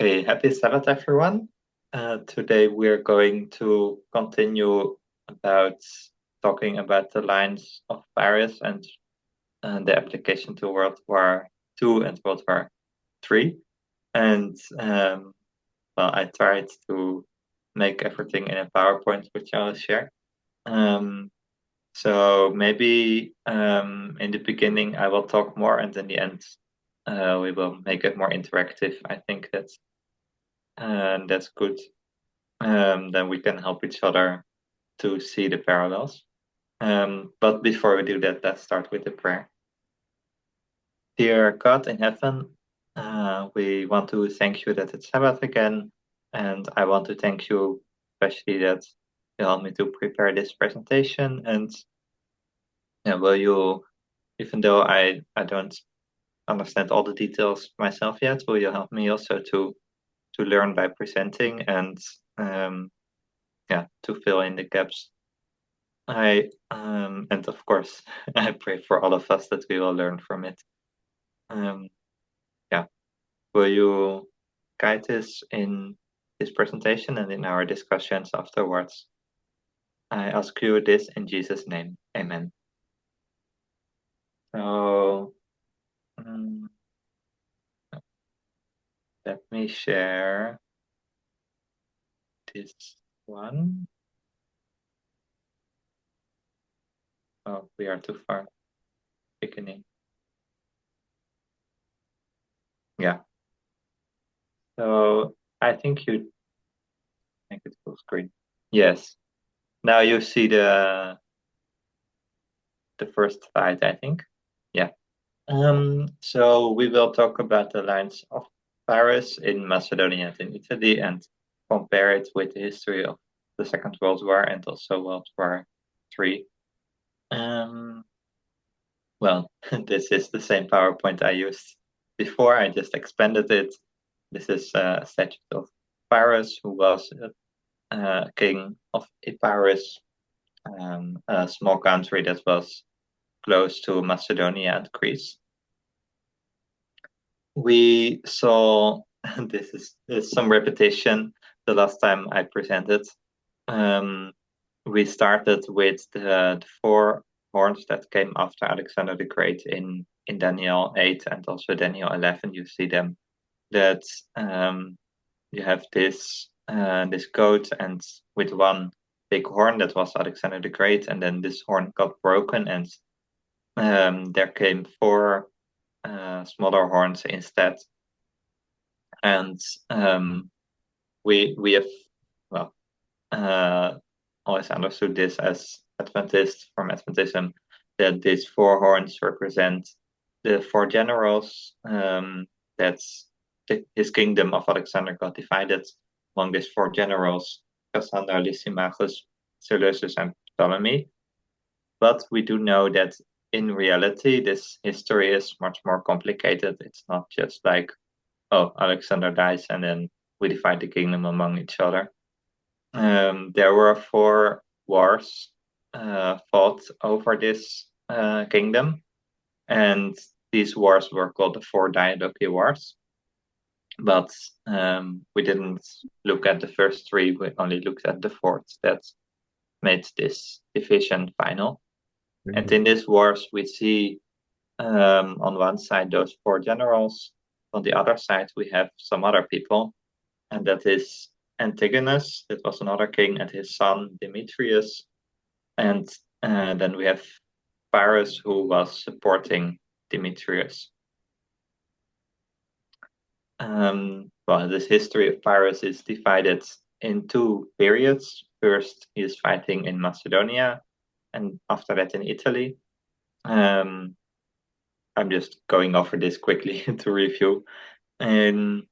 Okay, happy Sabbath, everyone. Today we're going to continue about talking about the lines of Paris and the application to World War II and World War III. And well, I tried to make everything in a PowerPoint, which I'll share. So maybe in the beginning I will talk more, and in the end we will make it more interactive. I think that's good. Then we can help each other to see the parallels. But before we do that, let's start with the prayer. Dear God in heaven, we want to thank you that it's Sabbath again, and I want to thank you especially that you helped me to prepare this presentation. And will you, even though I don't understand all the details myself yet, will you help me also to learn by presenting and to fill in the gaps. And of course, I pray for all of us that we will learn from it. Will you guide us in this presentation and in our discussions afterwards? I ask you this in Jesus' name. Amen. So, let me share this one. Oh, we are too far. Beginning. Yeah. So I think you make it full screen. Yes. Now you see the first slide, I think. Yeah. So we will talk about the lines of Paris in Macedonia and in Italy and compare it with the history of the Second World War and also World War III. Well, this is the same PowerPoint I used before. I just expanded it. This is a statue of Paris, who was king of Epirus, a small country that was close to Macedonia and Greece. We saw, this is some repetition, the last time I presented. We started with the 4 horns that came after Alexander the Great in Daniel 8 and also Daniel 11. You see them, that you have this goat, and with one big horn that was Alexander the Great, and then this horn got broken, and there came 4 smaller horns instead. And we have always understood this as Adventist from Adventism, that these 4 horns represent the 4 generals. That's his kingdom of Alexander got divided among these 4 generals: Cassander, Lysimachus, Seleucus, and Ptolemy. But we do know that in reality, this history is much more complicated. It's not just like, oh, Alexander dies and then we divide the kingdom among each other. There were 4 wars fought over this kingdom, and these wars were called the 4 Diadochi Wars. But we didn't look at the first 3, we only looked at the 4th that made this division final. And in these wars, we see on one side those 4 generals, on the other side we have some other people, and that is Antigonus, that was another king, and his son Demetrius. And then we have Pyrrhus, who was supporting Demetrius. Well, this history of Pyrrhus is divided in 2 periods. First, he is fighting in Macedonia, and after that in Italy. I'm just going over this quickly to review. In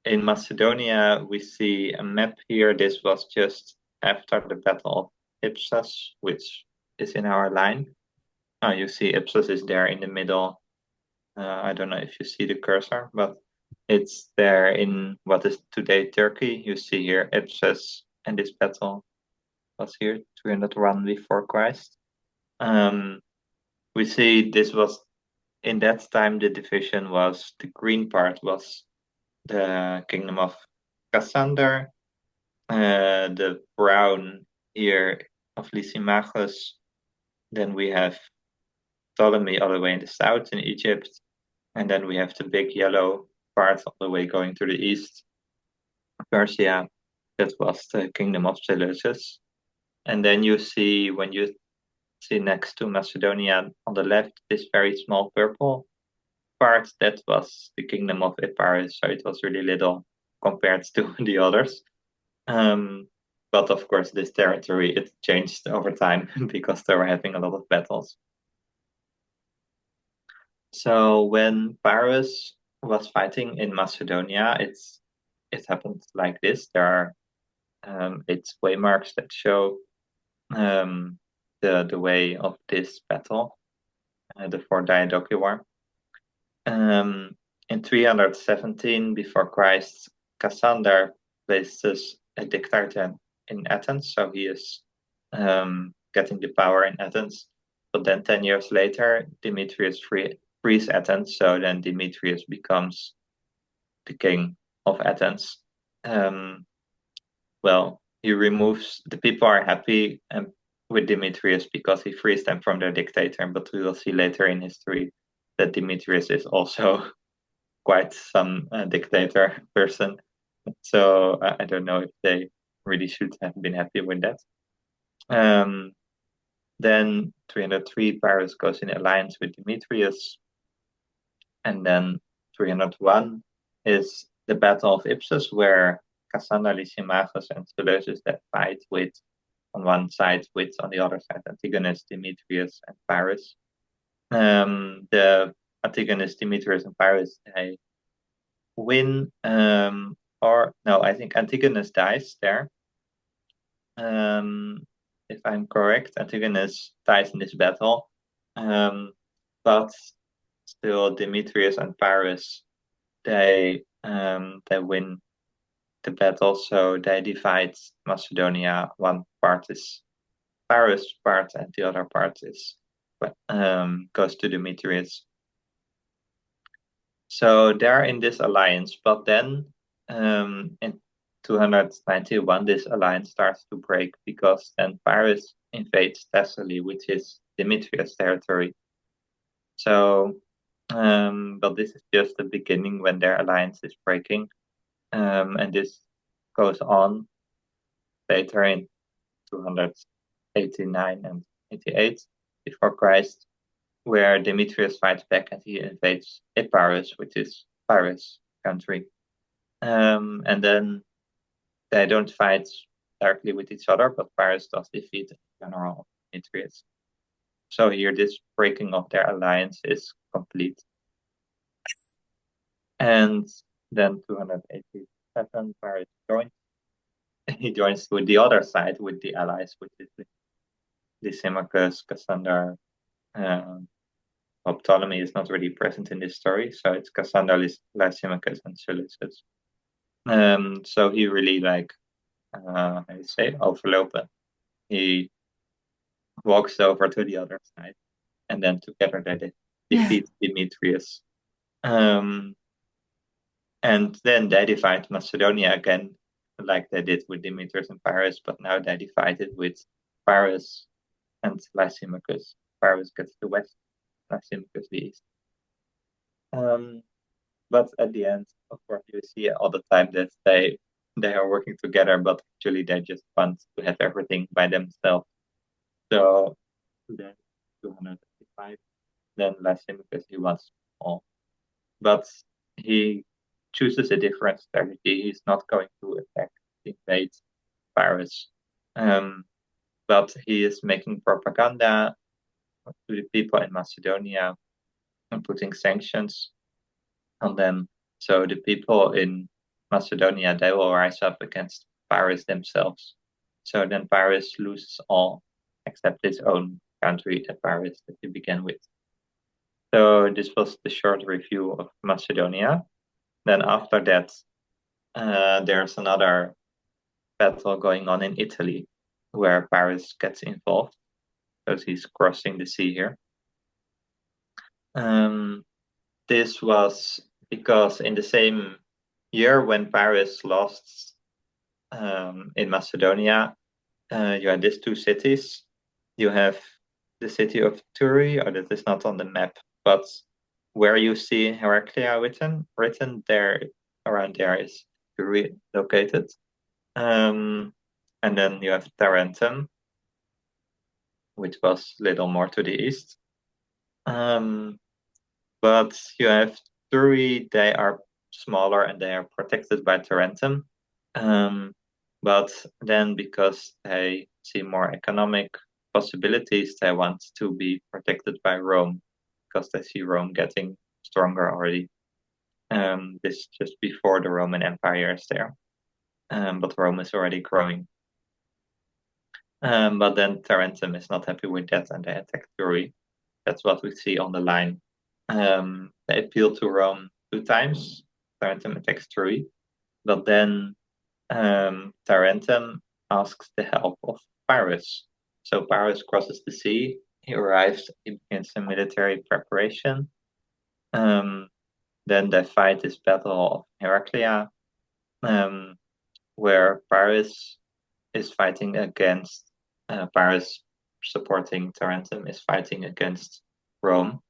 Macedonia, we see a map here. This was just after the Battle of Ipsus, which is in our line. Oh, you see Ipsus is there in the middle. I don't know if you see the cursor, but it's there in what is today Turkey. You see here Ipsus, and this battle was here 301 before Christ. We see this was, in that time, the division was, the green part was the kingdom of Cassander, the brown ear of Lysimachus. Then we have Ptolemy all the way in the south in Egypt. And then we have the big yellow part all the way going to the east, Persia. That was the kingdom of Seleucus. And then you see, when you see next to Macedonia on the left, this very small purple part, that was the kingdom of Epirus. So it was really little compared to the others. But of course, this territory, it changed over time because they were having a lot of battles. So when Pyrrhus was fighting in Macedonia, it happened like this. There are 8 way marks that show the way of this battle, the 4 Diadochi War. In 317 before Christ, Cassander places a dictator in Athens, so he is getting the power in Athens. But then 10 years later, Demetrius frees Athens, so then Demetrius becomes the king of Athens. Well, he removes, the people are happy with Demetrius because he frees them from their dictator, but we will see later in history that Demetrius is also quite some dictator person. So I don't know if they really should have been happy with that. Then 303, Pyrrhus goes in alliance with Demetrius. And then 301 is the Battle of Ipsus, where Cassander, Lysimachus, and Seleucus that fight with, on one side, with on the other side, Antigonus, Demetrius, and Pyrrhus. The Antigonus, Demetrius, and Pyrrhus, they win, or no, I think Antigonus dies there. If I'm correct, Antigonus dies in this battle, but still Demetrius and Pyrrhus, they win the battle, so they divide Macedonia. One part is Pyrrhus' part, and the other part is goes to Demetrius. So they're in this alliance, but then in 291, this alliance starts to break because then Pyrrhus invades Thessaly, which is Demetrius' territory. So, but this is just the beginning when their alliance is breaking, and this goes on later in 289 and 88 before Christ, where Demetrius fights back and he invades Epirus, which is Pyrrhus' country. And then they don't fight directly with each other, but Pyrrhus does defeat the general of Demetrius. So here, this breaking of their alliance is complete. And then 287, Pyrrhus joins. He joins with the other side, with the allies, which is Lysimachus, Cassander. Ptolemy is not really present in this story, so it's Cassander, Lysimachus, and Seleucus. So he really, like, how do you say, overlopen. He walks over to the other side, and then together they defeat Demetrius. And then they divide Macedonia again, like they did with Demetrius and Pyrrhus, but now they divide it with Pyrrhus and Lysimachus. Pyrrhus gets the west, Lysimachus the east. But at the end, of course, you see all the time that they are working together, but actually they just want to have everything by themselves. So then 255, then Lysimachus, he wants all. But he chooses a different strategy. He's not going to attack, invade Pyrrhus. But he is making propaganda to the people in Macedonia and putting sanctions on them. So the people in Macedonia, they will rise up against Pyrrhus themselves. So then Pyrrhus loses all except his own country, Epirus, that he began with. So this was the short review of Macedonia. Then after that, there's another battle going on in Italy where Pyrrhus gets involved because he's crossing the sea here. This was because in the same year when Paris lost in Macedonia, you had these two cities. You have the city of Turi, or that is not on the map, but where you see Heraclea written there, around there is Turi located. And then you have Tarentum, which was a little more to the east. But you have Turi, they are smaller and they are protected by Tarentum. But then because they see more economic possibilities, they want to be protected by Rome because they see Rome getting stronger already. This just before the Roman Empire is there. But Rome is already growing. But then Tarentum is not happy with that and they attack Turi. That's what we see on the line. They appeal to Rome 2 times. Tarentum attacks Turi. But then Tarentum asks the help of Pyrrhus. So Pyrrhus crosses the sea. He arrives, he begins a military preparation. Then they fight this battle of Heraclea, where Pyrrhus is fighting against Pyrrhus supporting Tarentum is fighting against Rome,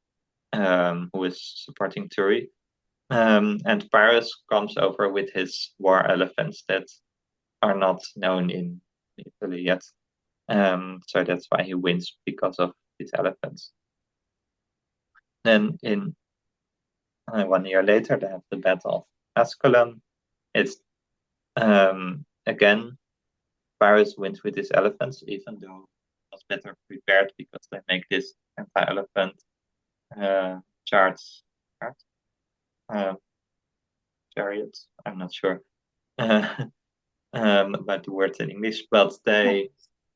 who is supporting Turi. And Pyrrhus comes over with his war elephants that are not known in Italy yet. So that's why he wins, because of these elephants. Then in 1 year later, they have the Battle of Ascalon. It's again, Pyrrhus wins with his elephants, even though he was better prepared because they make this anti-elephant chariots. I'm not sure about the words in English, but they,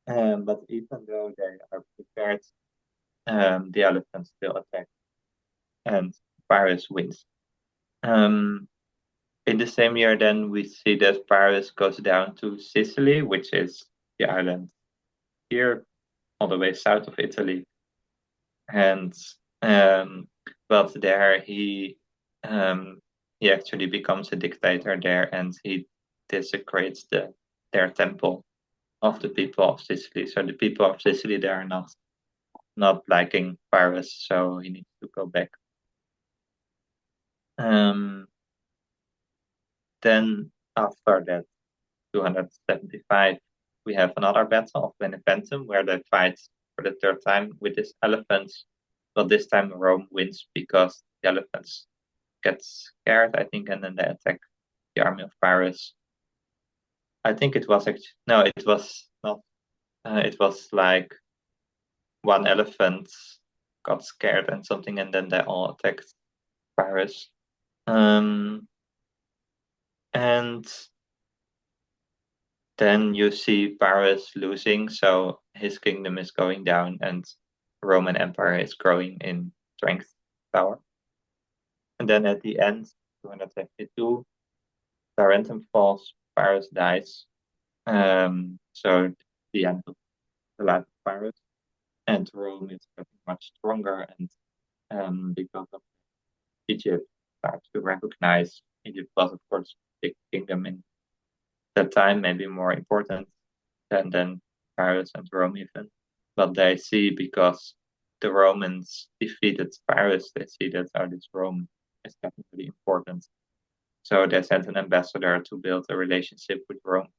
but even though they are prepared, the elephants still attack, and Pyrrhus wins. In the same year, then we see that Pyrrhus goes down to Sicily, which is the island here, all the way south of Italy, and but there he actually becomes a dictator there, and he desecrates their temple of the people of Sicily. So the people of Sicily, they are not liking Pyrrhus, so he needs to go back. Then after that, 275, we have another battle of Beneventum, where they fight for the 3rd time with these elephants. But this time Rome wins because the elephants get scared, I think, and then they attack the army of Pyrrhus. I think it was actually, no, it was not. It was like one elephant got scared and something, and then they all attacked Pyrrhus. And then you see Pyrrhus losing, so his kingdom is going down, and Roman Empire is growing in strength, power. And then at the end, 272, Tarentum falls, Pyrrhus dies. So the end of the life of Pyrrhus, and Rome is getting much stronger, and because of Egypt starts to recognize Egypt was, of course, a big kingdom in that time, maybe more important than Pyrrhus and Rome even. But they see, because the Romans defeated Pyrrhus, they see that this Rome is definitely important. So they sent an ambassador to build a relationship with Rome.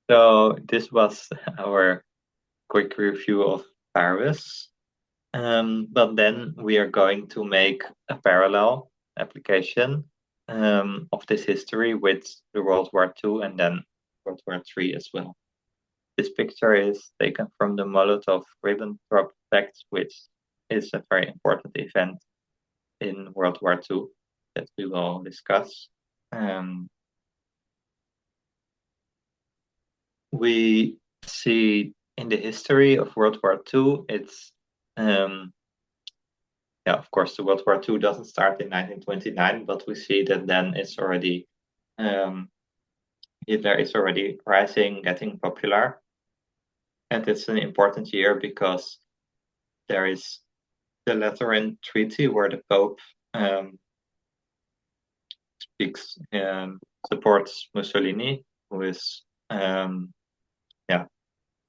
So this was our quick review of Pyrrhus. But then we are going to make a parallel application of this history with the World War II and then World War III as well. This picture is taken from the Molotov-Ribbentrop Pact, which is a very important event in World War II that we will discuss. We see in the history of World War II, it's of course, the World War II doesn't start in 1929, but we see that then it's already Hitler is already rising, getting popular, and it's an important year because there is the Lateran Treaty where the Pope supports Mussolini, who is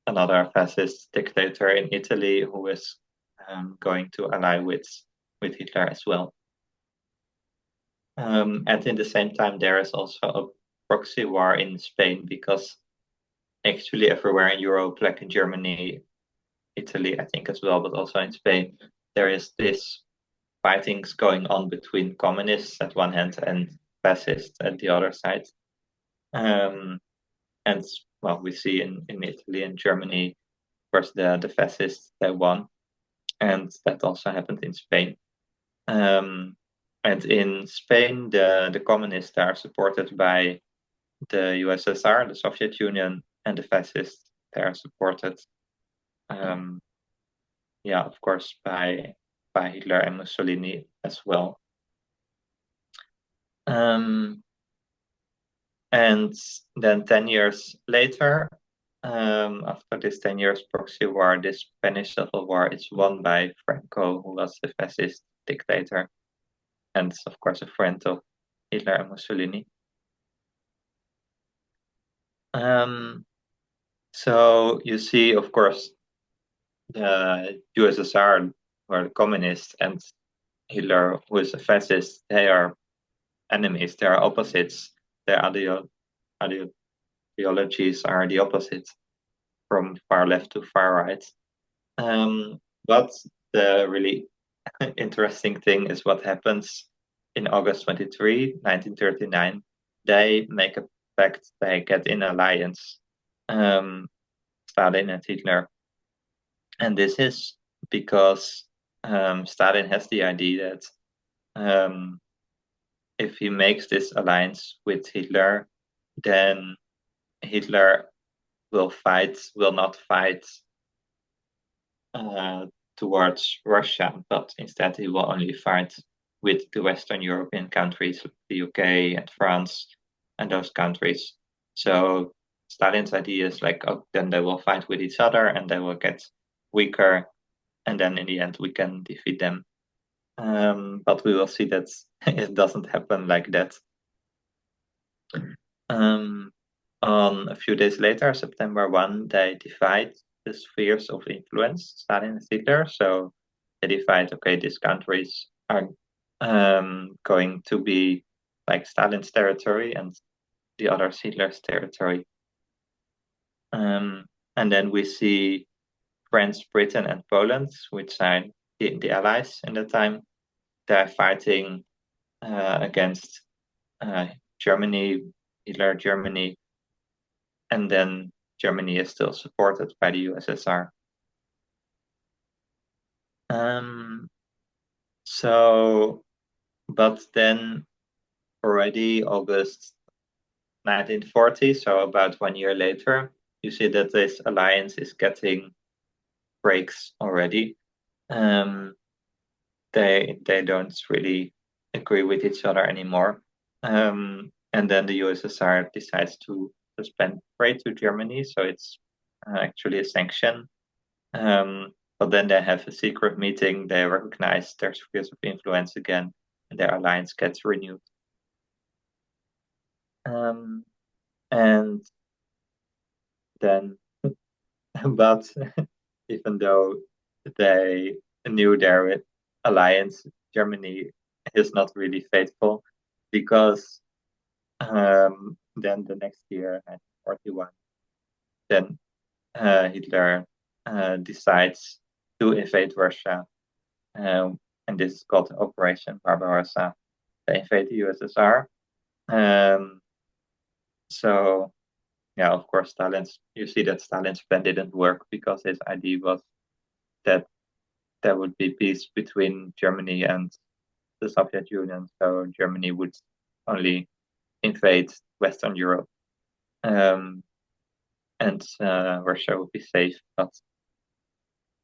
another fascist dictator in Italy, who is going to ally with Hitler as well. And in the same time, there is also a proxy war in Spain, because actually everywhere in Europe, like in Germany, Italy, I think as well, but also in Spain, there is this fightings going on between communists at one hand and fascists at the other side. And well, we see in Italy and Germany, of course, the fascists, they won, and that also happened in Spain. And in Spain, the communists are supported by the USSR, the Soviet Union, and the fascists, they are supported, of course, by Hitler and Mussolini as well. And then 10 years later, after this 10 years proxy war, this Spanish Civil War is won by Franco, who was the fascist dictator, and of course a friend of Hitler and Mussolini. So you see, of course, the USSR, or the communists, and Hitler, who is a fascist, they are enemies, they are opposites. Their ideologies are the opposite, from far left to far right. But the really interesting thing is what happens in August 23, 1939. They make a pact, they get in alliance, Stalin and Hitler. And this is because Stalin has the idea that if he makes this alliance with Hitler, then Hitler will not fight towards Russia, but instead he will only fight with the Western European countries, the UK and France and those countries. So Stalin's idea is like, oh, then they will fight with each other and they will get weaker, and then in the end we can defeat them. But we will see that it doesn't happen like that. On a few days later, September 1, they divide the spheres of influence, Stalin and Hitler. So they divide, okay, these countries are going to be like Stalin's territory and the others Hitler's territory. And then we see France, Britain, and Poland, which are the allies in the time. They're fighting against Germany, Hitler, Germany, and then Germany is still supported by the USSR. But then already August 1940, so about 1 year later, you see that this alliance is getting breaks already. They don't really agree with each other anymore. And then the USSR decides to suspend trade to Germany, so it's actually a sanction. But then they have a secret meeting, they recognize their spheres of influence again, and their alliance gets renewed. And then, but even though they knew their alliance, Germany is not really faithful, because then the next year, 1941, then Hitler decides to invade Russia, and this is called Operation Barbarossa. They invade the USSR. So, yeah, of course, you see that Stalin's plan didn't work, because his idea was that there would be peace between Germany and the Soviet Union, so Germany would only invade Western Europe, and Russia would be safe. But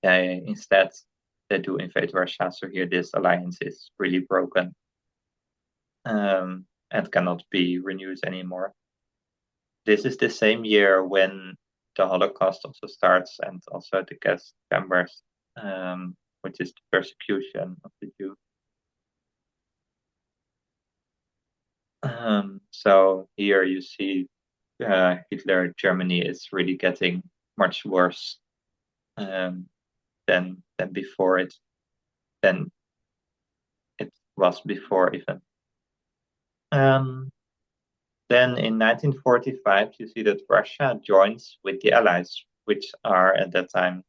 instead, they do invade Russia, so here this alliance is really broken, and cannot be renewed anymore. This is the same year when the Holocaust also starts, and also the gas chambers, which is the persecution of the Jews. So here you see Hitler Germany is really getting much worse than before it than it was before even. Then in 1945 you see that Russia joins with the Allies, which are at that time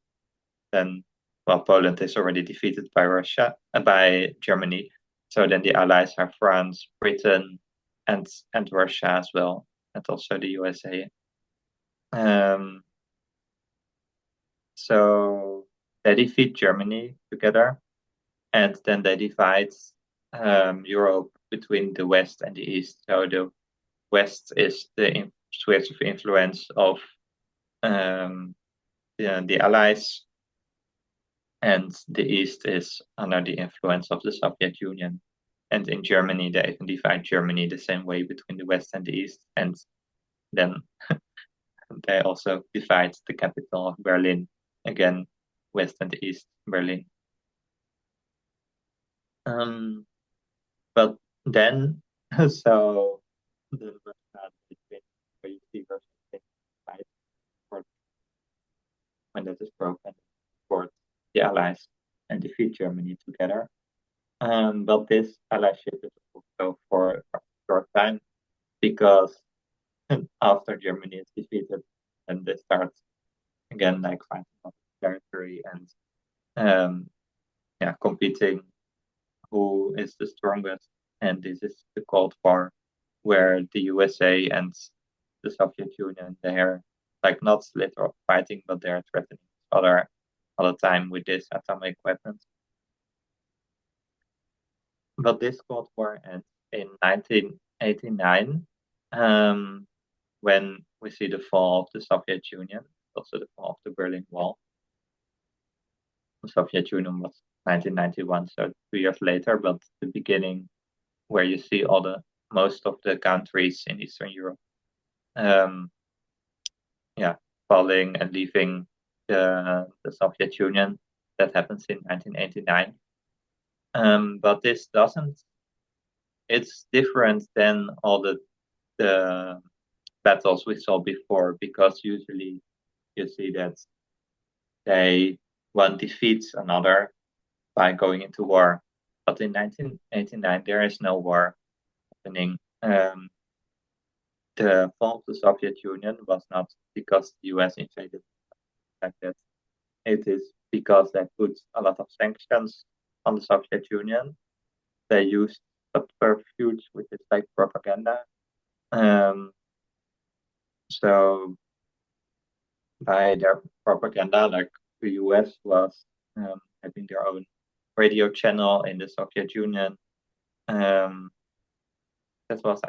then, well, Poland is already defeated by by Germany. So then the Allies are France, Britain, and Russia as well, and also the USA. So they defeat Germany together, and then they divide Europe between the West and the East. So the West is the spheres of influence of the Allies, and the East is under the influence of the Soviet Union. And in Germany, they even divide Germany the same way between the West and the East. And then they also divide the capital of Berlin, again, West and East Berlin. But then, so the where you see when that is broken, support the Allies and defeat Germany together. But this allyship is also for a short time, because after Germany is defeated, and they start again like fighting for territory and competing who is the strongest. And this is the Cold War, where the USA and the Soviet Union, they're like not literally fighting, but they're threatening each other all the time with these atomic weapons. But this Cold War ends in 1989, when we see the fall of the Soviet Union, also the fall of the Berlin Wall. The Soviet Union was 1991, so 2 years later, but the beginning where you see most of the countries in Eastern Europe falling and leaving the Soviet Union. That happens in 1989. But this it's different than all the battles we saw before, because usually you see that one defeats another by going into war. But in 1989, there is no war happening. The fall of the Soviet Union was not because the US invaded, like that. It is because they put a lot of sanctions on the Soviet Union. They used subterfuge, which is like propaganda. So by their propaganda, like the US was having their own radio channel in the Soviet Union. I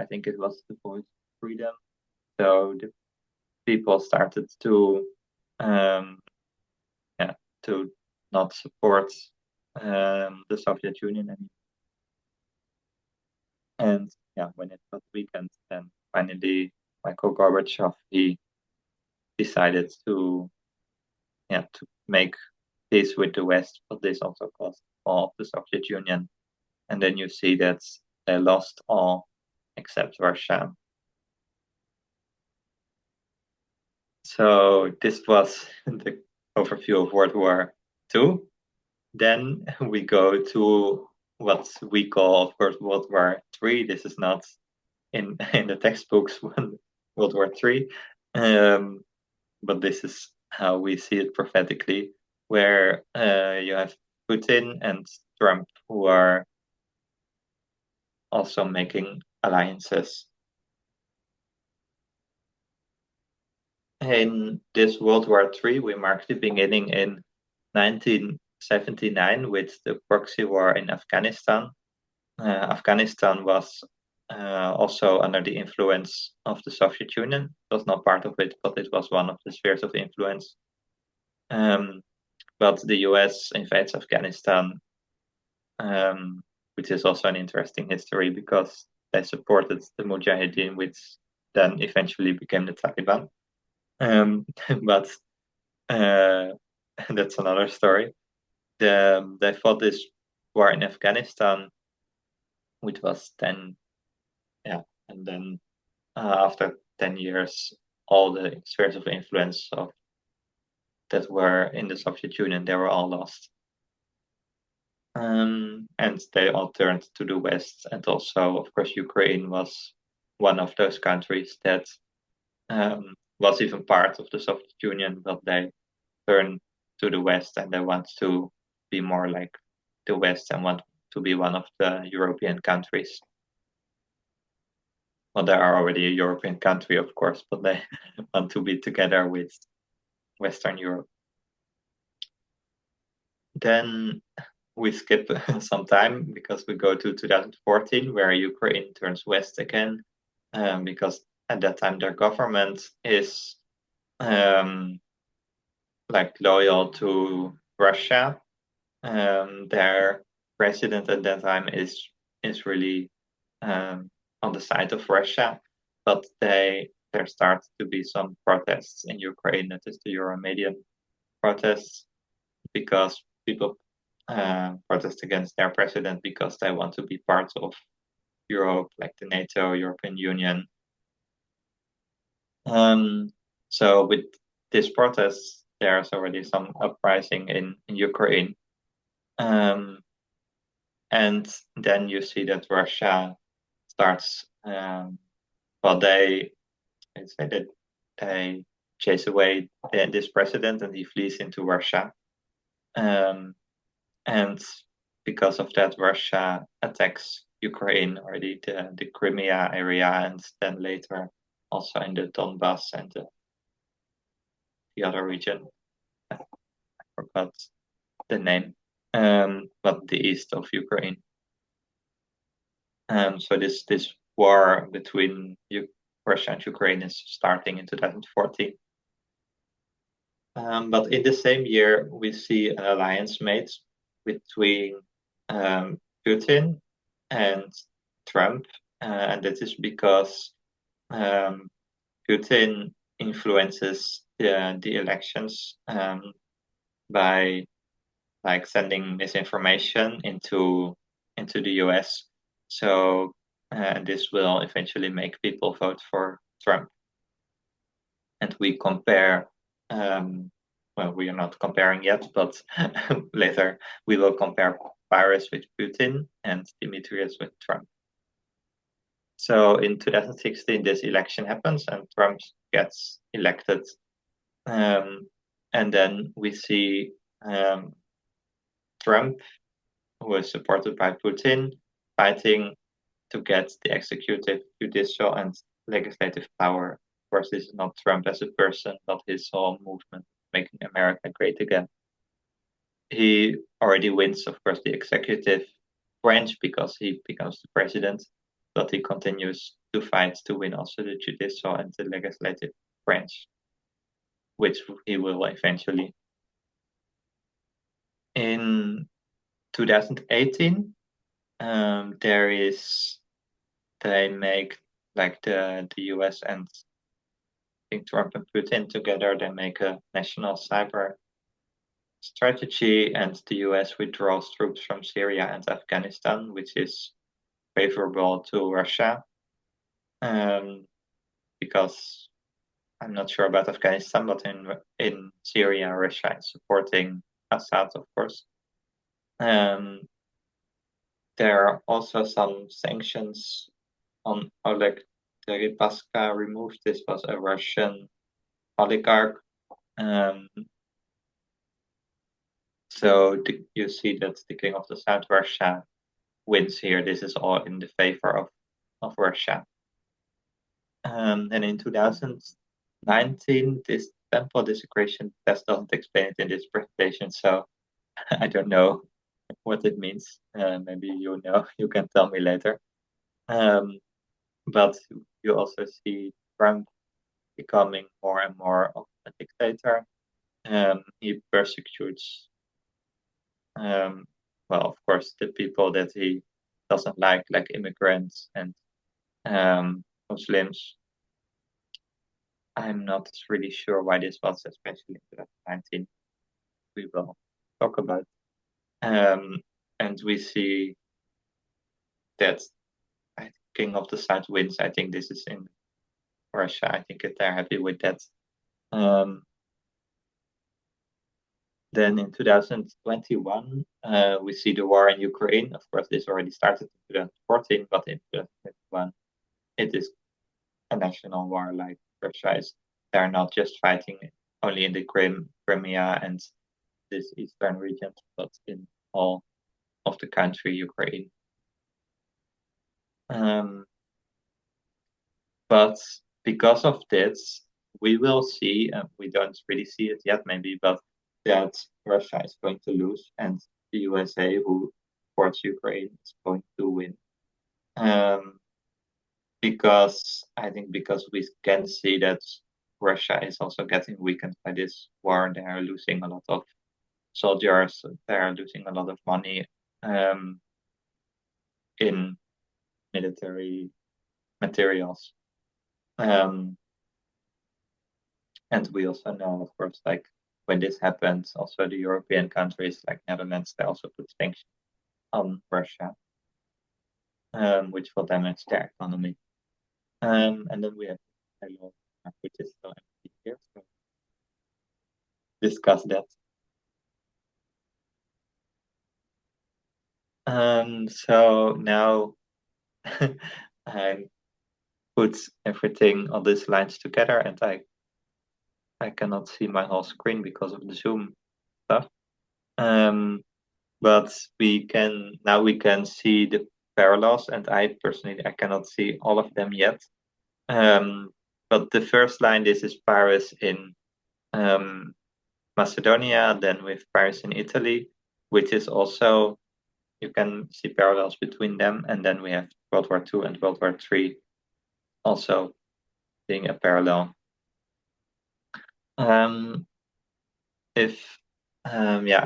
think it was the Voice of Freedom. So the people started to not support the Soviet Union anymore. And when it got weakened, then finally 𝗂𝗽𝗴𝗏, he decided to make peace with the West, but this also caused the fall of the Soviet Union. And then you see that they lost all except Russia. So this was the overview of World War II. Then we go to what we call, of course, World War III. This is not in the textbooks, World War III, but this is how we see it prophetically, where you have Putin and Trump, who are also making alliances. In this World War III, we mark the beginning in 1979 with the proxy war in Afghanistan. Afghanistan was also under the influence of the Soviet Union. It was not part of it, but it was one of the spheres of influence. But the US invades Afghanistan, which is also an interesting history, because they supported the Mujahideen, which then eventually became the Taliban. But that's another story. They fought this war in Afghanistan, which was then a and then after 10 years, all the spheres of influence that were in the Soviet Union, they were all lost. And they all turned to the West, and also, of course, Ukraine was one of those countries that was even part of the Soviet Union, but they turned to the West and they want to be more like the West and want to be one of the European countries. Well, they are already a European country, of course, but they want to be together with Western Europe. Then we skip some time because we go to 2014, where Ukraine turns west again, because at that time their government is like loyal to Russia. Their president at that time is really on the side of Russia, but there start to be some protests in Ukraine. That is the Euromaidan protests, because people protest against their president because they want to be part of Europe, like the NATO, European Union. So with this protest, there's already some uprising in Ukraine. And then you see that Russia starts, they say that they chase away this president and he flees into Russia. And because of that, Russia attacks Ukraine, already the Crimea area, and then later also in the Donbass and the other region. I forgot the name, but the east of Ukraine. So this war between Russia and Ukraine is starting in 2014. But in the same year, we see an alliance made between Putin and Trump, and that is because Putin influences the elections by like sending misinformation into the US. So this will eventually make people vote for Trump. And we compare, well, we are not comparing yet, but later we will compare Boris with Putin and Demetrius with Trump. So in 2016, this election happens and Trump gets elected. And then we see Trump, who is supported by Putin, fighting to get the executive, judicial, and legislative power. Of course, this is not Trump as a person, but his whole movement, making America great again. He already wins, of course, the executive branch because he becomes the president, but he continues to fight to win also the judicial and the legislative branch, which he will eventually. In 2018, they make like the US and I think Trump and Putin together, they make a national cyber strategy, and the US withdraws troops from Syria and Afghanistan, which is favorable to Russia. Because I'm not sure about Afghanistan, but in Syria, Russia is supporting Assad, of course. There are also some sanctions on Oleg Deripaska removed. This was a Russian oligarch. So you see that the king of the South, Russia, wins here. This is all in the favor of Russia. And in 2019, this temple desecration test doesn't explain it in this presentation, so I don't know what it means. Maybe you know, you can tell me later. But you also see Trump becoming more and more of a dictator. He persecutes, well, of course, the people that he doesn't like immigrants and Muslims. I'm not really sure why this was, especially in 2019. We will talk about. And we see that I king of the south wins. I think this is in Russia. I think they're happy with that. Then in 2021, we see the war in Ukraine. Of course, this already started in 2014, but in 2021, it is a national war. Like Russia is, they're not just fighting only in the Crimea and this eastern region, but in all of the country, Ukraine. But because of this, we will see, we don't really see it yet maybe, but that Russia is going to lose and the USA, who supports Ukraine, is going to win. Because we can see that Russia is also getting weakened by this war. They are losing a lot of soldiers. They are losing a lot of money in military materials. And we also know, of course, like when this happens, also the European countries like Netherlands, they also put sanctions on Russia, which will damage their economy. And then we have which is still empty here, so discuss that. So now I put everything on these lines together, and I cannot see my whole screen because of the Zoom stuff. But we can see the parallels, and I personally cannot see all of them yet. But the first line, this is Paris in Macedonia, then with Paris in Italy, which is also, you can see parallels between them, and then we have World War II and World War III also being a parallel. I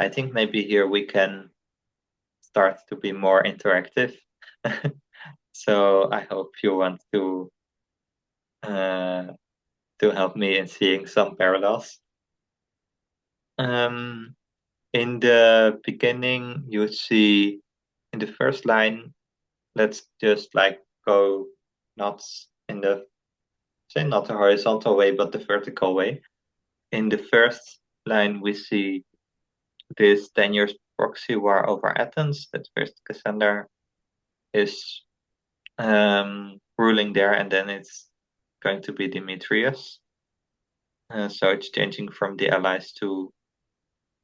think maybe here we can start to be more interactive. So I hope you want to help me in seeing some parallels. In the beginning, you see in the first line, let's just like go not in the, say not the horizontal way, but the vertical way. In the first line, we see this 10 years proxy war over Athens. That first Cassander is ruling there, and then it's going to be Demetrius. So it's changing from the allies to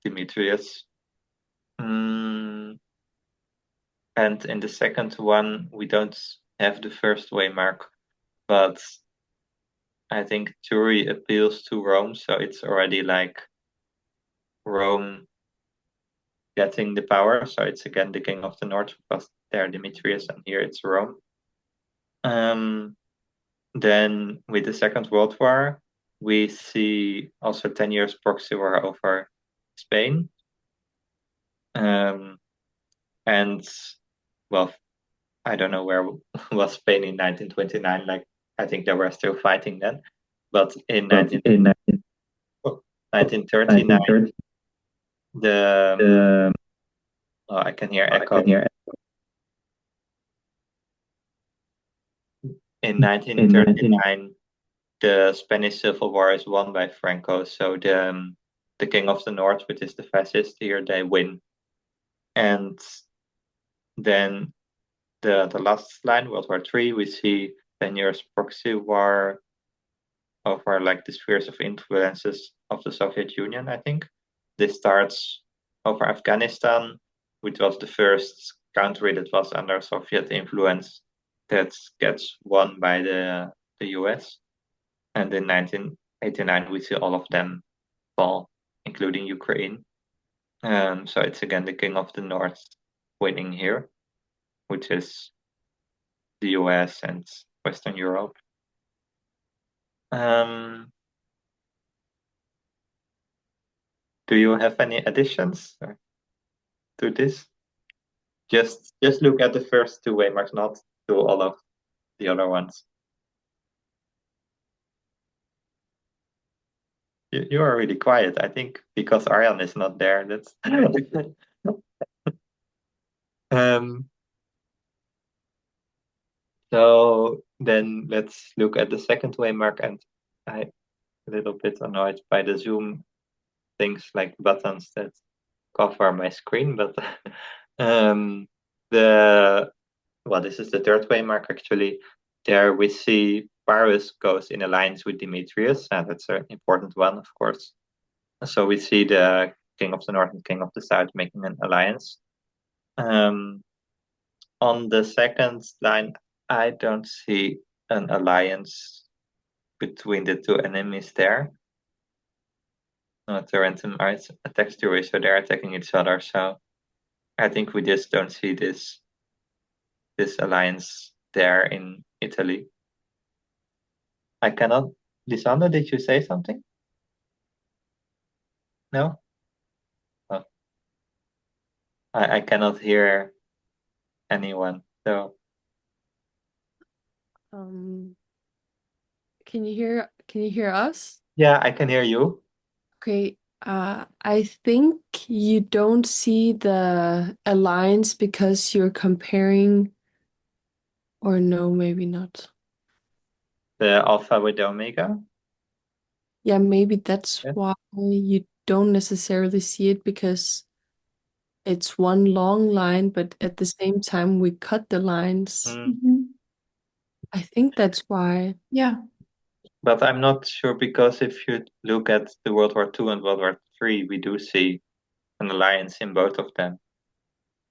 Demetrius. And in the second one, we don't have the first waymark, but I think Thurii appeals to Rome, so it's already like Rome getting the power. So it's again the king of the north, because there Demetrius, and here it's Rome. Then with the Second World War, we see also 10 years proxy war over Spain. And well, I don't know where was Spain in 1929. Like, I think they were still fighting then. But in 1939, I can hear echo. In 1939, the Spanish Civil War is won by Franco. So the king of the north, which is the fascist here, they win. And then the last line, World War III, we see 10 years proxy war over like the spheres of influences of the Soviet Union, I think. This starts over Afghanistan, which was the first country that was under Soviet influence that gets won by the US. And in 1989, we see all of them fall, including Ukraine. So it's again the king of the north winning here, which is the US and Western Europe. Do you have any additions to this? Just look at the first two waymarks, not to all of the other ones. You are really quiet. I think because Arjan is not there. That's So then let's look at the second waymark, and I'm a little bit annoyed by the Zoom things like buttons that cover my screen, but this is the third waymark actually. There we see Paris goes in alliance with Demetrius, and that's an important one, of course. So we see the King of the North and King of the South making an alliance. On the second line, I don't see an alliance between the two enemies there. Tarentum attacks 𝗃𝗃𝗃𝗃𝗃, so they're attacking each other. So I think we just don't see this alliance there in Italy. I cannot. Lisandro, did you say something? No? Oh. I cannot hear anyone. So can you hear us? yeah, I can hear you. Okay. I think you don't see the alliance because you're comparing, or no, maybe not. The alpha with the omega. Yeah, maybe that's Yeah. why you don't necessarily see it, because it's one long line, but at the same time we cut the lines. I think that's why. Yeah. But I'm not sure, because if you look at the World War II and World War III, we do see an alliance in both of them.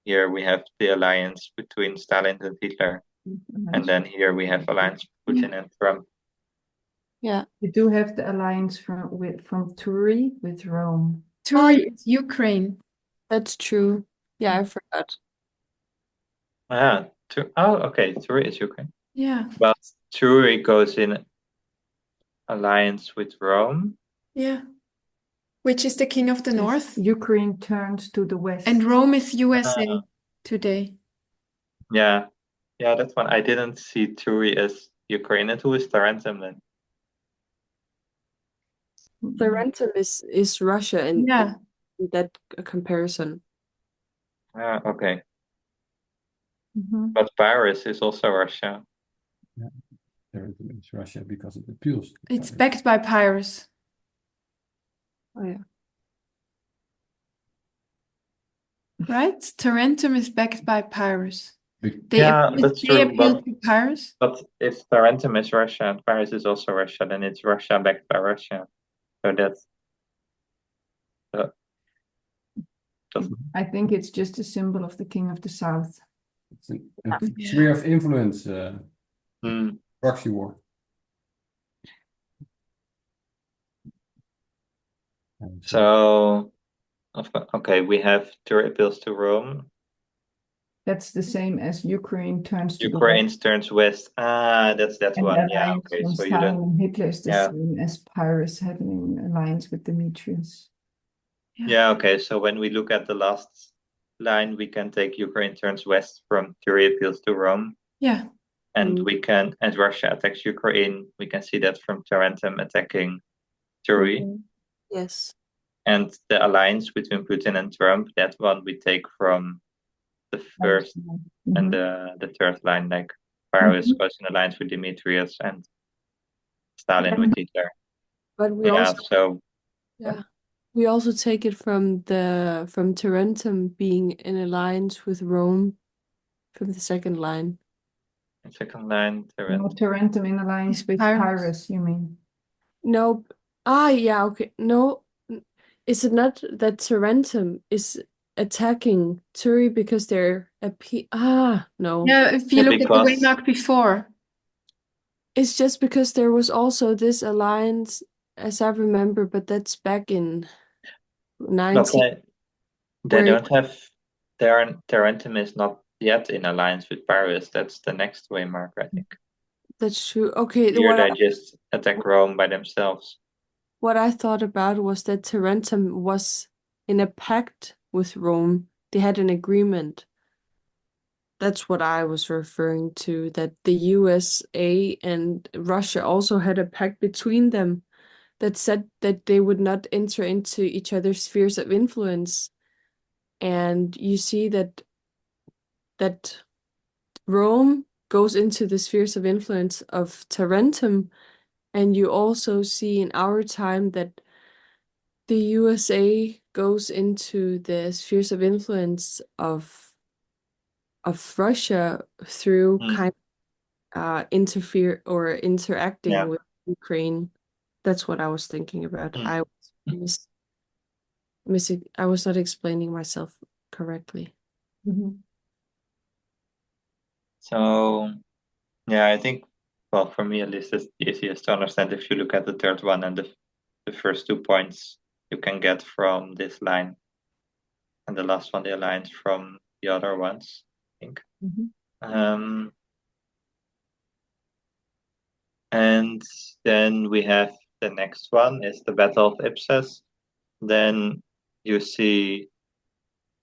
Here we have the alliance between Stalin and Hitler, and then here we have alliance Putin and Trump. Yeah. You do have the alliance from Turi with Rome. Turi is Ukraine. That's true. Yeah, I forgot. Okay, Turi is Ukraine. Yeah. But Turi goes in alliance with Rome. Yeah. Which is the king of the north. Ukraine turns to the west. And Rome is USA today. Yeah, that's one. I didn't see Turi as Ukraine. And who is Tarentum then? Tarentum is Russia in that comparison. Okay. But Paris is also Russia. Yeah, Tarentum is Russia because it appeals. It's backed by Pyrrhus. Oh yeah. Right? Tarentum is backed by Pyrrhus. That's true. They appeal to Pyrrhus. But if Tarentum is Russia and Paris is also Russia, then it's Russia backed by Russia. So that's. I think it's just a symbol of the king of the south. It's a sphere of influence, proxy war. So, okay, we have Turi appeals to Rome. That's the same as Ukraine turns to Ukraine the west. turns west. That's And one. the Yeah, alliance okay. from So you Stalin don't. and Hitler is the same as Pyrrhus having an alliance with Demetrius. Yeah, okay. So when we look at the last line, we can take Ukraine turns west from Turi appeals to Rome. Yeah. And we can, as Russia attacks Ukraine, we can see that from Tarentum attacking Turi. Yes. And the alliance between Putin and Trump, that one we take from the first and the third line, like Paris goes in alliance with Demetrius and Stalin with Hitler. But we we also take it from Tarentum being in alliance with Rome from the second line. The second line, Tarentum. No, Tarentum in alliance with Pyrrhus, you mean? No. Yeah, okay. No, is it not that Tarentum is attacking Turi because they're no. Yeah, if you look at the waymark before. It's just because there was also this alliance, as I remember, but that's back in 19. They don't have. Tarentum is not yet in alliance with Paris. That's the next waymark, I think. That's true. Okay. Here they just attack Rome by themselves. What I thought about was that Tarentum was in a pact with Rome. They had an agreement. That's what I was referring to, that the USA and Russia also had a pact between them that said that they would not enter into each other's spheres of influence. And you see that Rome goes into the spheres of influence of Tarentum, and you also see in our time that the USA goes into the spheres of influence of Russia through kind of interfere or interacting with Ukraine. That's what I was thinking about. I was not explaining myself correctly. So, yeah, I think, well, for me at least, it's easiest to understand if you look at the third one and the first 2 points you can get from this line, and the last one, the alliance from the other ones, I think. And then we have the next one is the Battle of Ipsus. Then you see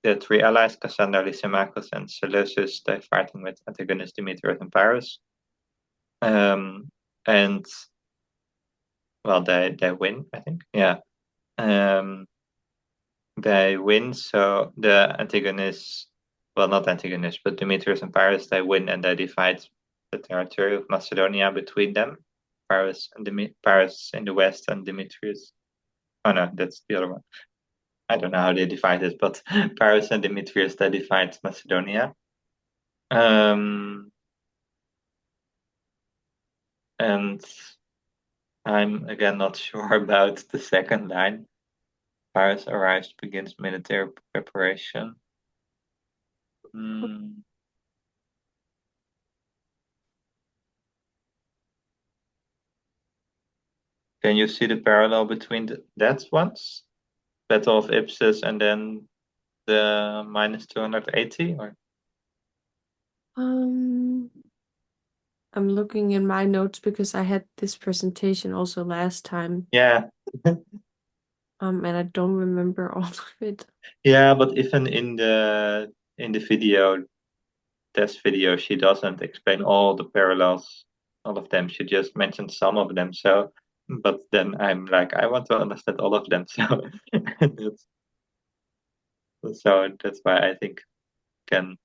the three allies, Cassander, Lysimachus, and Seleucus, they're fighting with Antigonus, Demetrius, and Paris. And well, they win, I think. Yeah. They win, so the Antigonus, well, not Antigonus, but Demetrius and Paris, they win and they divide the territory of Macedonia between them. Paris in the west and Demetrius. Oh no, that's the other one. I don't know how they divide it, but Paris and Demetrius, they divide Macedonia. And I'm again not sure about the second line. Paris arrives, begins military preparation. Can you see the parallel between that ones? Battle of Ipsus and then the minus 280? Or? I'm looking in my notes because I had this presentation also last time. Yeah. And I don't remember all of it. Yeah, but even in the video, test video, she doesn't explain all the parallels, all of them. She just mentioned some of them. So, but then I'm like, I want to understand all of them. So that's why I think we can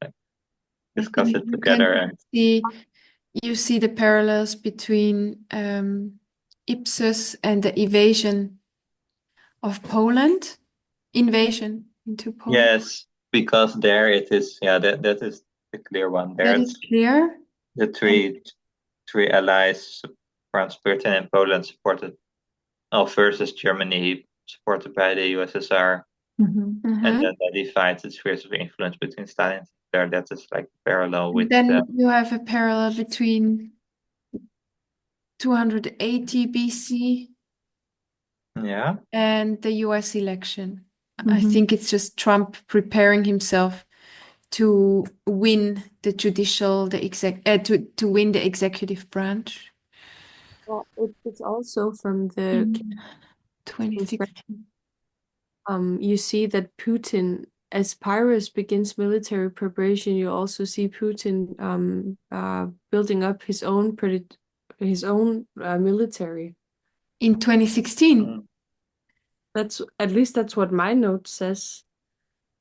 discuss it together. And you see the parallels between Ipsus and the invasion of Poland, invasion into Poland. Yes, because there it is. Yeah, that is the clear one. There that is clear. The three allies, France, Britain, and Poland supported. Versus Germany, supported by the USSR, and then they divide the spheres of influence between Stalin and Hitler. That is like parallel with. Then you have a parallel between 280 BC. Yeah. And the US election. I think it's just Trump preparing himself to win the to win the executive branch. Well, it's also from the 2016. You see that Putin, as Pyrrhus begins military preparation, you also see Putin building up his own military in 2016. That's that's what my note says.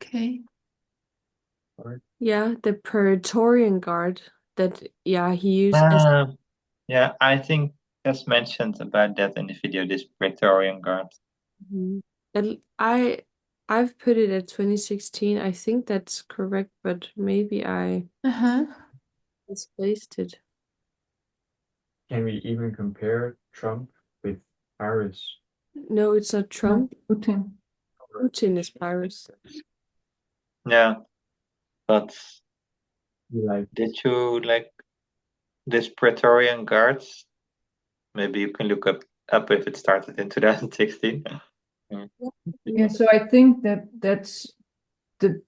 Okay. Yeah, the Praetorian Guard that he used yeah, I think that's mentioned about that in the video, this Praetorian Guard. And I've put it at 2016. I think that's correct, but maybe I misplaced it. Can we even compare Trump with Paris? No, it's not Trump. Putin. Putin is Paris. Yeah, but Like, did you like this Praetorian Guards? Maybe you can look up if it started in 2016. Yeah, so I think that's the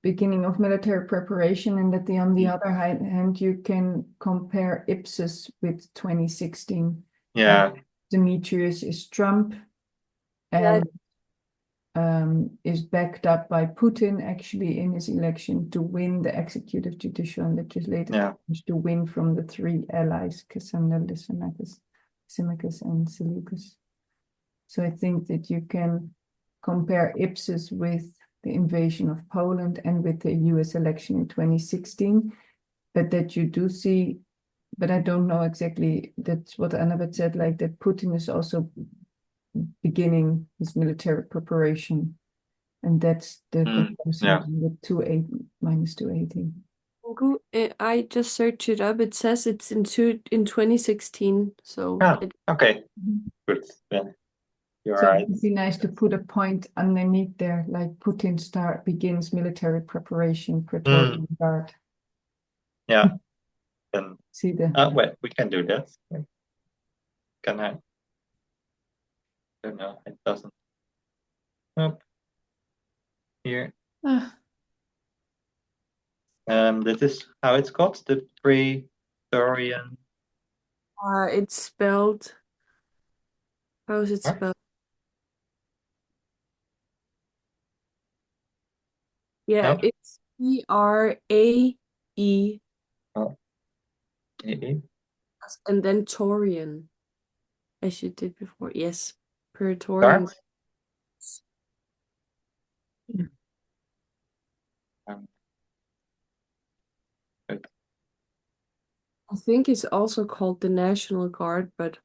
beginning of military preparation, and that on the other hand, you can compare Ipsus with 2016. Yeah. Demetrius is Trump, and is backed up by Putin actually in his election to win the executive, judicial, and legislative, to win from the three allies, Cassander, Lysimachus, and Seleucus. So I think that you can compare Ipsus with the invasion of Poland and with the US election in 2016. but that you do see, but I don't know exactly, that's what 𝗂𝗏𝗏𝗃𝗏 said, like that Putin is also beginning his military preparation. And that's the comparison with 280 minus 280. I just searched it up. It says it's in 2016. So okay, good. Then you're so right. it would be nice to put a point underneath there, like Putin begins military preparation, Praetorian Guard. Yeah. Then see the. Wait, we can do that. Can I? Don't know. It doesn't. Up here. This is how it's called, the Praetorian. It's spelled. How is it spelled? Yeah, it's P-R-A-E. Oh. E-E. And then Taurian, as you did before. Yes, Praetorian. I think it's also called the National Guard, but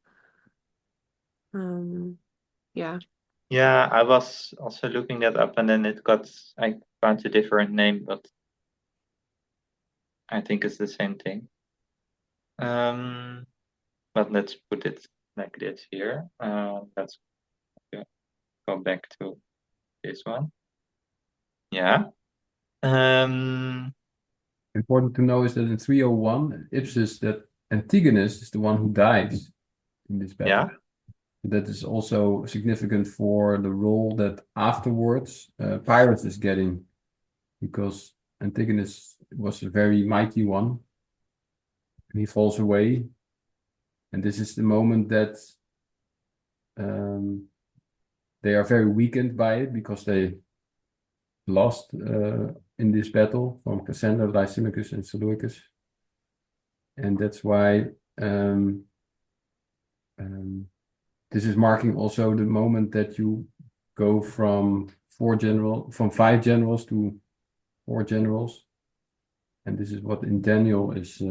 yeah. Yeah, I was also looking that up, and then I found a different name, but I think it's the same thing. But let's put it like this here. Let's go back to this one. Yeah. Important to know is that in 301, it says that Antigonus is the one who dies in this battle. Yeah. That is also significant for the role that afterwards Pyrrhus is getting, because Antigonus was a very mighty one, and he falls away. And this is the moment that they are very weakened by it, because they lost in this battle from Cassander, Lysimachus, and Seleucus. And that's why this is marking also the moment that you go from 5 generals to 4 generals. And this is what in Daniel is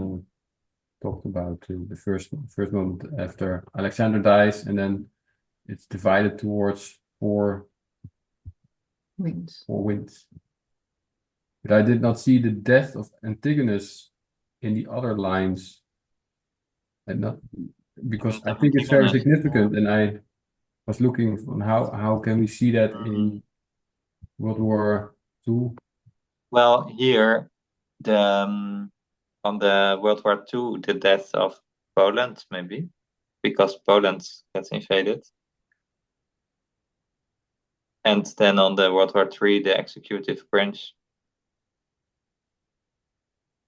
talked about too. The first moment after Alexander dies, and then it's divided towards 4 wings. 4 winds. But I did not see the death of Antigonus in the other lines, and not because I think it's very significant, and I was looking on how can we see that in World War II. Well, here on the World War II, the death of Poland, maybe, because Poland gets invaded. And then on the World War III, the executive branch.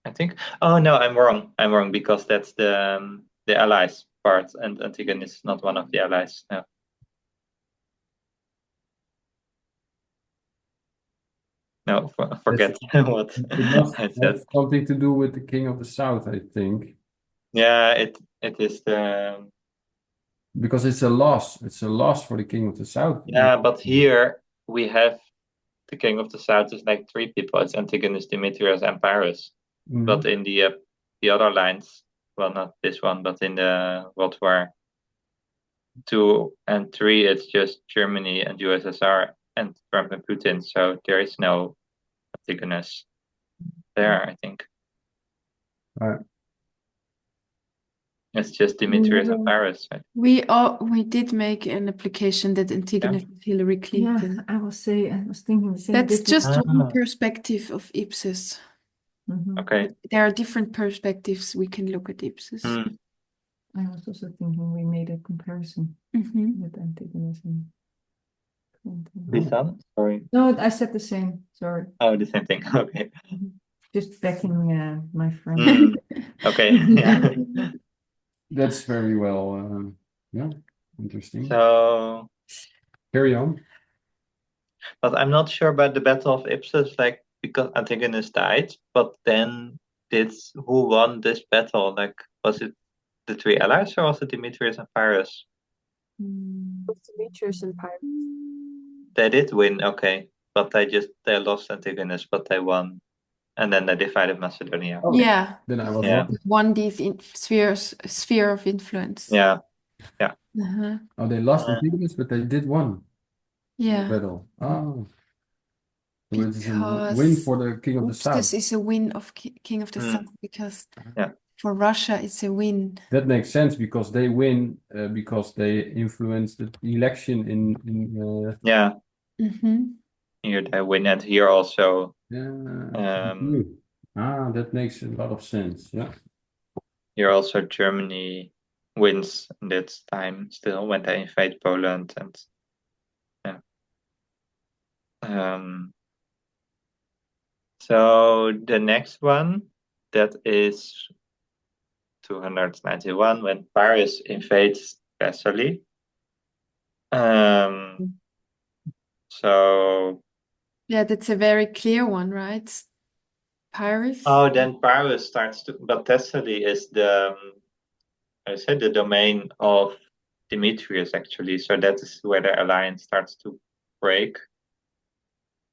I think. Oh no, I'm wrong because that's the Allies part, and Antigonus is not one of the Allies. No. No, forget what I said. Something to do with the King of the South, I think. Yeah, it is because it's a loss. It's a loss for the King of the South. Yeah, but here we have the King of the South is like 3 people. It's Antigonus, Demetrius, and Pyrrhus. But in the other lines, well, not this one, but in the World War II and III, it's just Germany and USSR and Trump and Putin. So there is no Antigonus there, I think. It's just Demetrius and Pyrrhus. Right? We did make an application that Antigonus is Hillary Clinton. Yeah, I was thinking the same. That's just one perspective of ipsis. Okay. There are different perspectives we can look at ipsis. I was also thinking we made a comparison with Antigonus and Clinton. This one? Sorry. No, I said the same. Sorry. Oh, the same thing. Okay. Just backing my friend. Okay. Yeah. That's very well. Yeah, interesting. So carry on. But I'm not sure about the Battle of Ipsus, like because Antigonus died, but then who won this battle? Like, was it the 3 allies or was it Demetrius and Pyrrhus? Demetrius and Pyrrhus. They did win, okay, but they lost Antigonus, but they won and then they divided Macedonia. Okay. Yeah, Then I was Yeah. wrong. won these sphere of influence. Yeah. Uh-huh. Oh, they lost in Tigris, but they did won the Yeah, battle. Oh, so it is a win because for the king of the south. this is a win of King of the Mm. South, because Yeah. for Russia it's a win. That makes sense because they win because they influence the election in Yeah. Mhm. Here they win, and here also. that makes a lot of sense. Yeah. Here also Germany wins that time still when they invade Poland, and so the next one, that is 291 when Paris invades Thessaly. So Yeah, that's a very clear one, right? Paris. then Paris starts to, but Thessaly is the I said the domain of Demetrius actually, so that is where the alliance starts to break.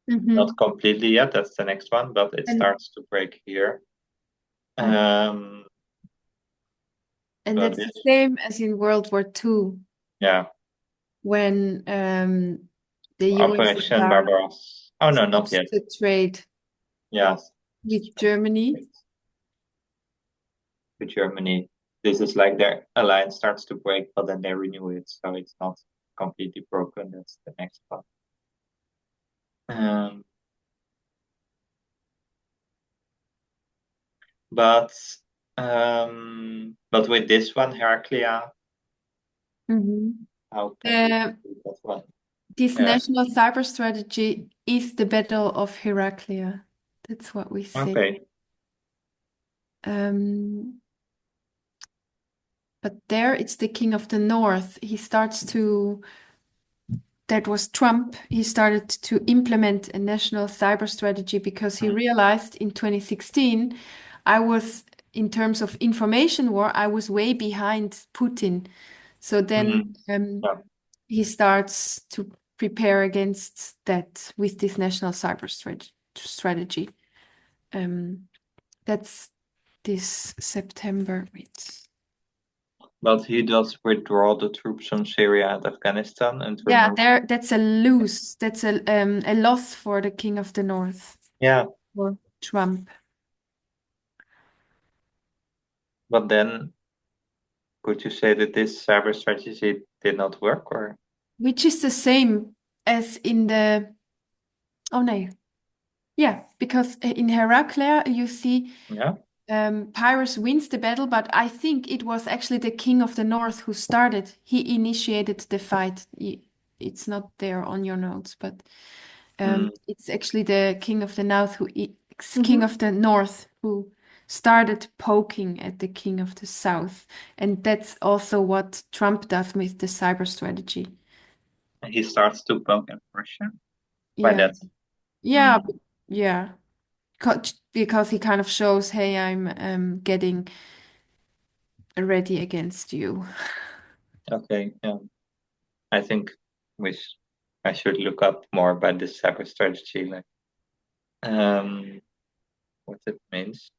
Mhm. Not completely yet, that's the next one, but it starts to break here. And but that's the same as in World War II, yeah, when the Operation USSR Barbarossa. Oh no, not stops yet. to trade Yes, with Germany. to Germany. This is like their alliance starts to break, but then they renew it, so it's not completely broken. That's the next one. But with this one, Heraclea, Mhm. how can we do that one? This Yeah. national cyber strategy is the Battle of Heraclea. That's what we say. Okay. But there it's the King of the North. That was Trump. He started to implement a national cyber strategy because he realized in 2016, in terms of information war, I was way behind Putin. So then he starts to prepare against that with this national cyber strategy. That's this September. Wait. But he does withdraw the troops from Syria and Afghanistan and Yeah, remove. that's a lose. That's a loss for the King of the North. Yeah. For Trump. But then, could you say that this cyber strategy did not work, or? Which is the same as in the. Oh no. Yeah, because in Heraclea you see. Yeah. Pyrrhus wins the battle, but I think it was actually the King of the North who started. He initiated the fight. It's not there on your notes, but it's actually the King of the King of the North who started poking at the King of the South, and that's also what Trump does with the cyber strategy. And he starts to poke at Russia. By Yeah, that. yeah, yeah. Because he kind of shows, hey, I'm getting ready against you. Okay. Yeah. I think I should look up more about this cyber strategy, like what it means.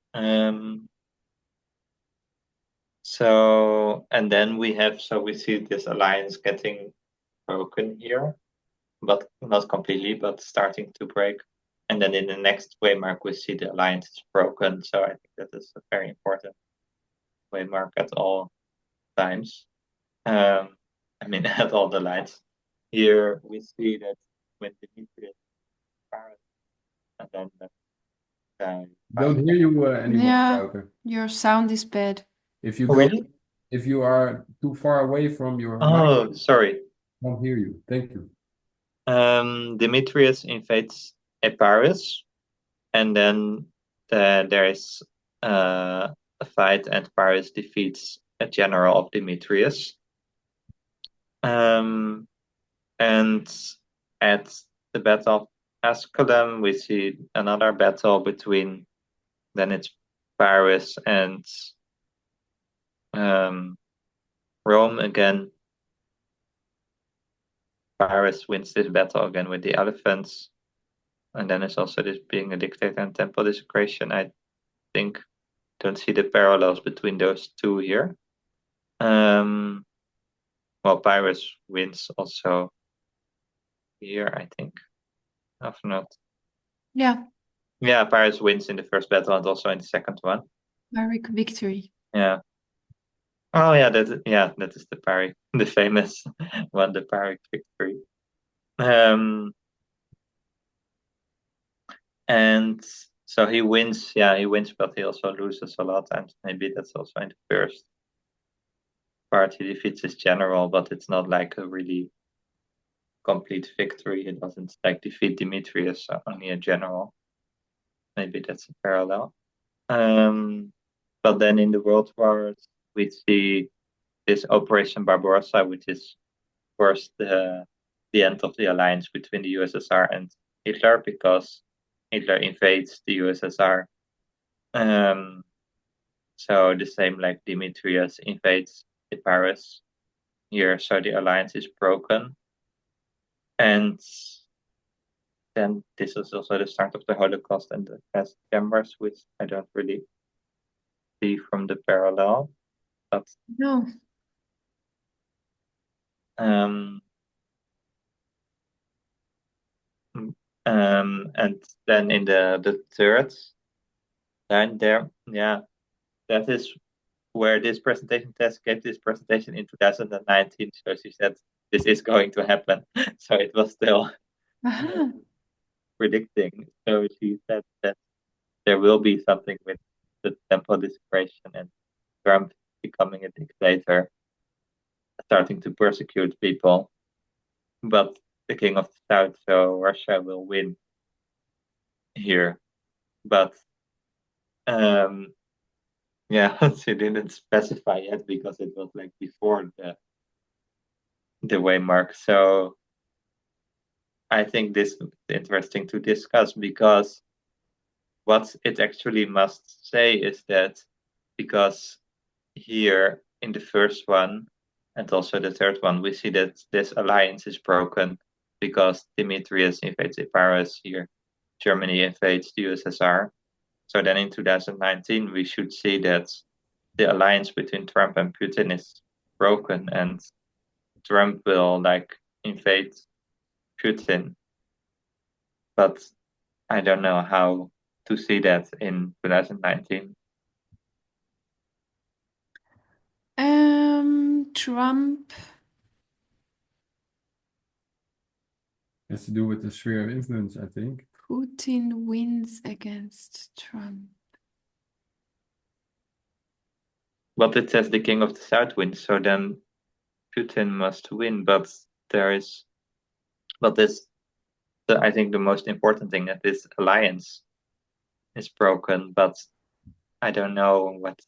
So and then we see this alliance getting broken here, but not completely, but starting to break. And then in the next waymark, we see the alliance is broken. So I think that is a very important waymark at all times. I mean, at all the lines. Here we see that when Demetrius and then Don't hear you anymore, Yeah, Wouter. your sound is bad. If you really? if you are too far away from your mic, sorry. I don't hear you. Thank you. Demetrius invades Epirus, and then there is a fight, and Paris defeats a general of Demetrius. And at the Battle of Asculum, we see another battle between, then it's Paris and Rome again. Paris wins this battle again with the elephants. And then there's also this being a dictator and temple desecration. I think don't see the parallels between those two here. Well, Pyrrhus wins also here, I think. If not. Yeah, Yeah, Pyrrhus wins in the first battle and also in the second one. Pyrrhic victory. Yeah. Oh yeah, that is the Pyrrhic, the famous one, the Pyrrhic victory. And so he wins, but he also loses a lot, and maybe that's also in the first part. He defeats his general, but it's not like a really complete victory. He doesn't like defeat Demetrius, only a general. Maybe that's a parallel. But then in the World Wars, we see this Operation Barbarossa, which is, of course, the end of the alliance between the USSR and Hitler, because Hitler invades the USSR. So the same like Demetrius invades Paris here, so the alliance is broken. And then this is also the start of the Holocaust and the gas chambers, which I don't really see from the parallel. But No. And then in the third line there, that is where this presentation test gave this presentation in 2019. So she said this is going to happen. So it was still predicting. So she said that there will be something with the temple desecration and Trump becoming a dictator, starting to persecute people. But the king of the south, so Russia, will win here. But she didn't specify yet because it was like before the waymark. So I think this is interesting to discuss, because what it actually must say is that because here in the first one and also the third one, we see that this alliance is broken because Demetrius invades Paris here, Germany invades the USSR. So then in 2019, we should see that the alliance between Trump and Putin is broken, and Trump will like invade Putin. But I don't know how to see that in 2019. Trump. Has to do with the sphere of influence, I think. Putin wins against Trump. But it says the king of the south wins, so then Putin must win. But I think the most important thing, that this alliance is broken, but I don't know what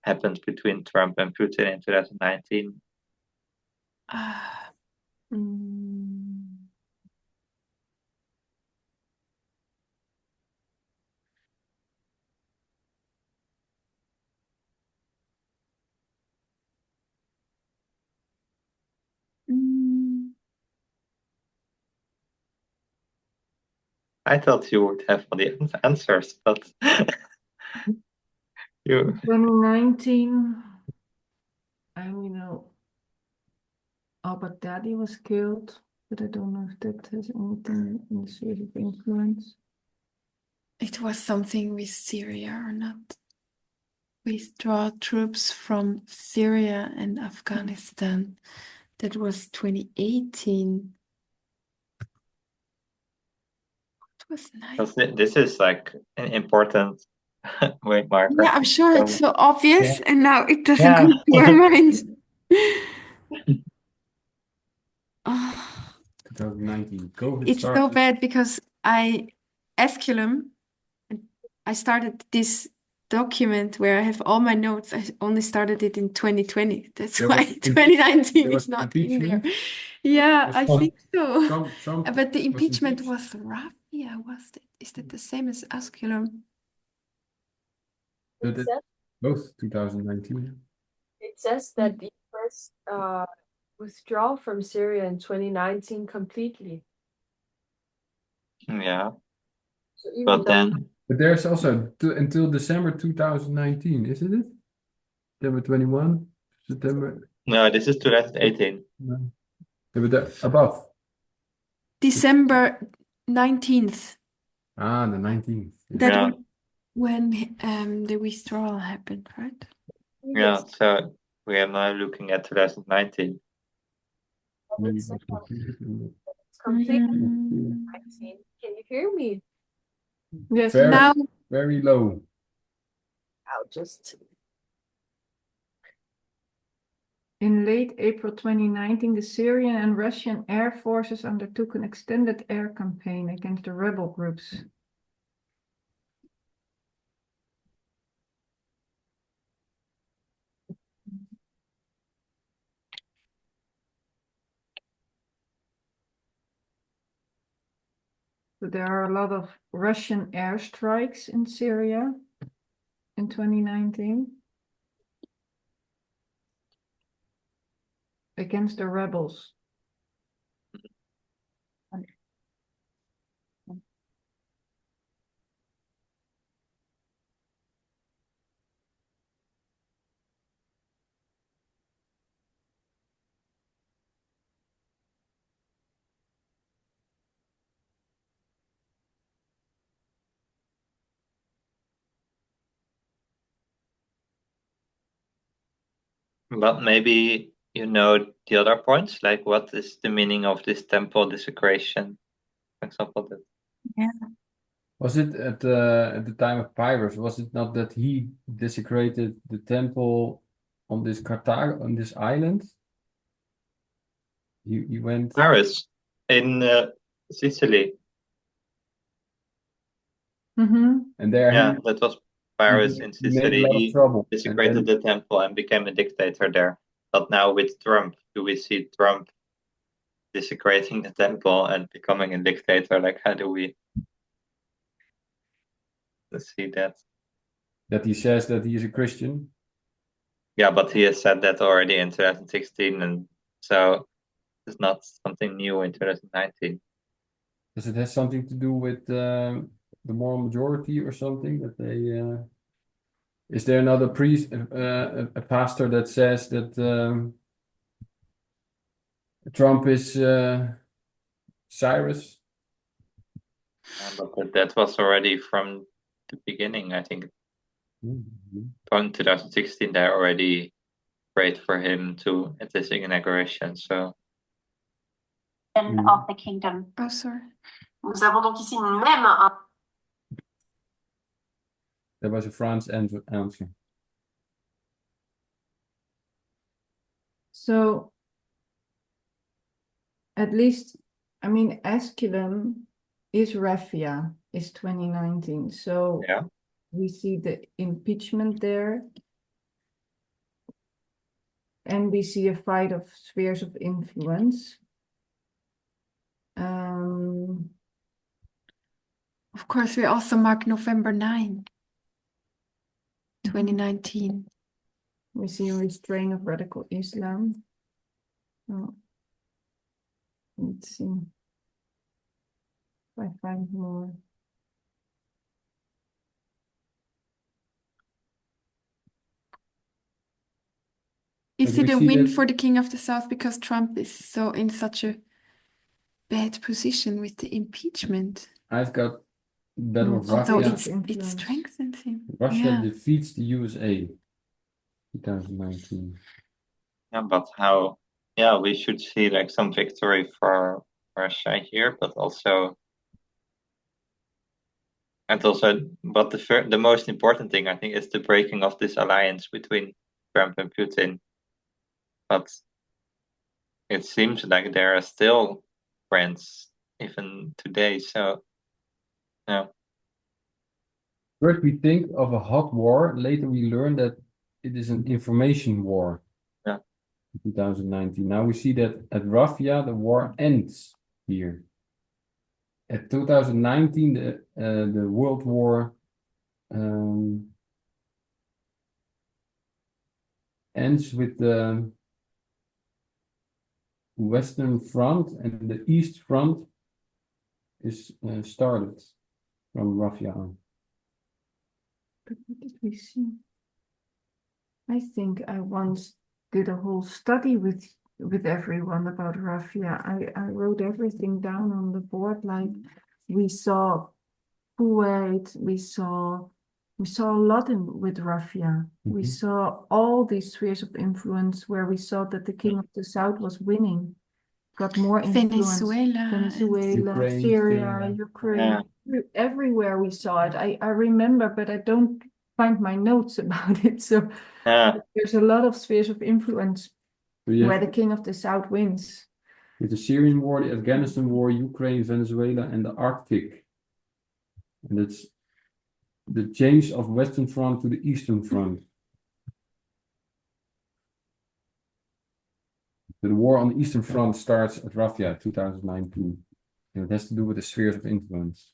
happened between Trump and Putin in 2019. I thought you would have all the answers, but you. 2019, Albert Daddy was killed, but I don't know if that has anything in the sphere of influence. It was something with Syria or not. Withdraw troops from Syria and Afghanistan. That was 2018. It was nice. This is like an important waymarker. Yeah, I'm sure it's so obvious, and now it doesn't come to our mind. 2019. COVID It's started. so bad because 𝗂𝗃𝗃𝗃, I started this document where I have all my notes. I only started it in 2020. That's why 2019 is not in there. Yeah, I think so. Trump But the impeachment was Raffia, was it? Is that the same as 𝗃𝗃𝗃? Both 2019. It says that the US withdraw from Syria in 2019 completely. Yeah, So even but though then But there's also until December 2019, isn't it? September 21, September. no, this is 2018. No. Yeah, but above. December 19th. Ah, the 19th. That Yeah. was when the withdrawal happened, right? Yeah, so we are now looking at 2019. it's Maybe it's completely Mm. 19. Can you hear me? Yes. Very, Now, very low. I'll just In late April 2019, the Syrian and Russian air forces undertook an extended air campaign against the rebel groups. So there are a lot of Russian airstrikes in Syria in 2019 against the rebels. But maybe you know the other points, like what is the meaning of this temple desecration, for example. Was it at the time of Pyrrhus? Was it not that he desecrated the temple on this Carthago, on this island? He went. Paris in Sicily. And there Yeah, that was Paris in he made a Sicily. lot of He trouble. And desecrated the temple and became a dictator there. But now with Trump, do we see Trump desecrating the temple and becoming a dictator? Like, how do we see that? that he says that he is a Christian. Yeah, but he has said that already in 2016, and so it's not something new in 2019. Does it have something to do with the moral majority or something that they? Is there another priest, a pastor that says that Trump is Cyrus? But that was already from the beginning, I think. From 2016, they already prayed for him to at his inauguration. So. Of the kingdom. oh, sorry. Nous avons donc ici même un. That was a Fran's answer. So at least, I mean, 𝗂𝗃𝗃 is Raphia, is 2019. So Yeah. we see the impeachment there. And we see a fight of spheres of influence. Of course, we also mark November 9, 2019. We see a restraint of radical Islam. Oh. Let's see if I find more. Is do it we a see win that- for the King of the South because Trump is so in such a bad position with the impeachment? I've got Battle of Although Raphia. it strengthens him. Russia Yeah. defeats the USA. 2019. Yeah, but how? Yeah, we should see like some victory for Russia here, but also. And also, but the most important thing, I think, is the breaking of this alliance between Trump and Putin. But it seems like there are still friends even today. So, yeah. First, we think of a hot war. Later, we learn that it is an information war. Yeah. 2019. Now we see that at Raphia, the war ends here. At 2019, the World War ends with the Western Front and the East Front is started from Raphia on. But what did we see? I think I once did a whole study with everyone about Raphia. I wrote everything down on the board. Like we saw Kuwait, we saw a lot with Raphia. We saw all these spheres of influence where we saw that the king of the south was winning, got more influence. Venezuela, Ukraine, Syria, Ukraine, everywhere we saw it. I remember, but I don't find my notes about it. So there's a lot of spheres of influence where the king of the south wins. With the Syrian war, the Afghanistan war, Ukraine, Venezuela, and the Arctic. And it's the change of Western Front to the Eastern Front. The war on the Eastern Front starts at Raphia 2019. And it has to do with the spheres of influence.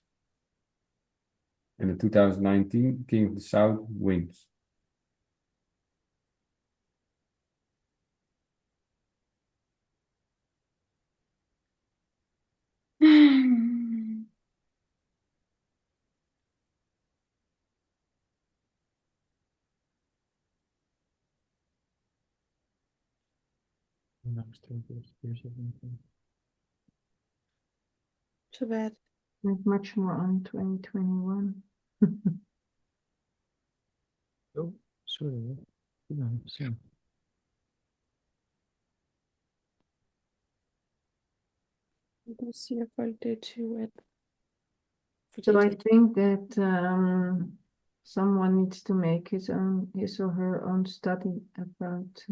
And in 2019, King of the South wins. Too bad. Not much more on 2021. Oh, sorry. Let's see if I did too it. So I think that someone needs to make his or her own study about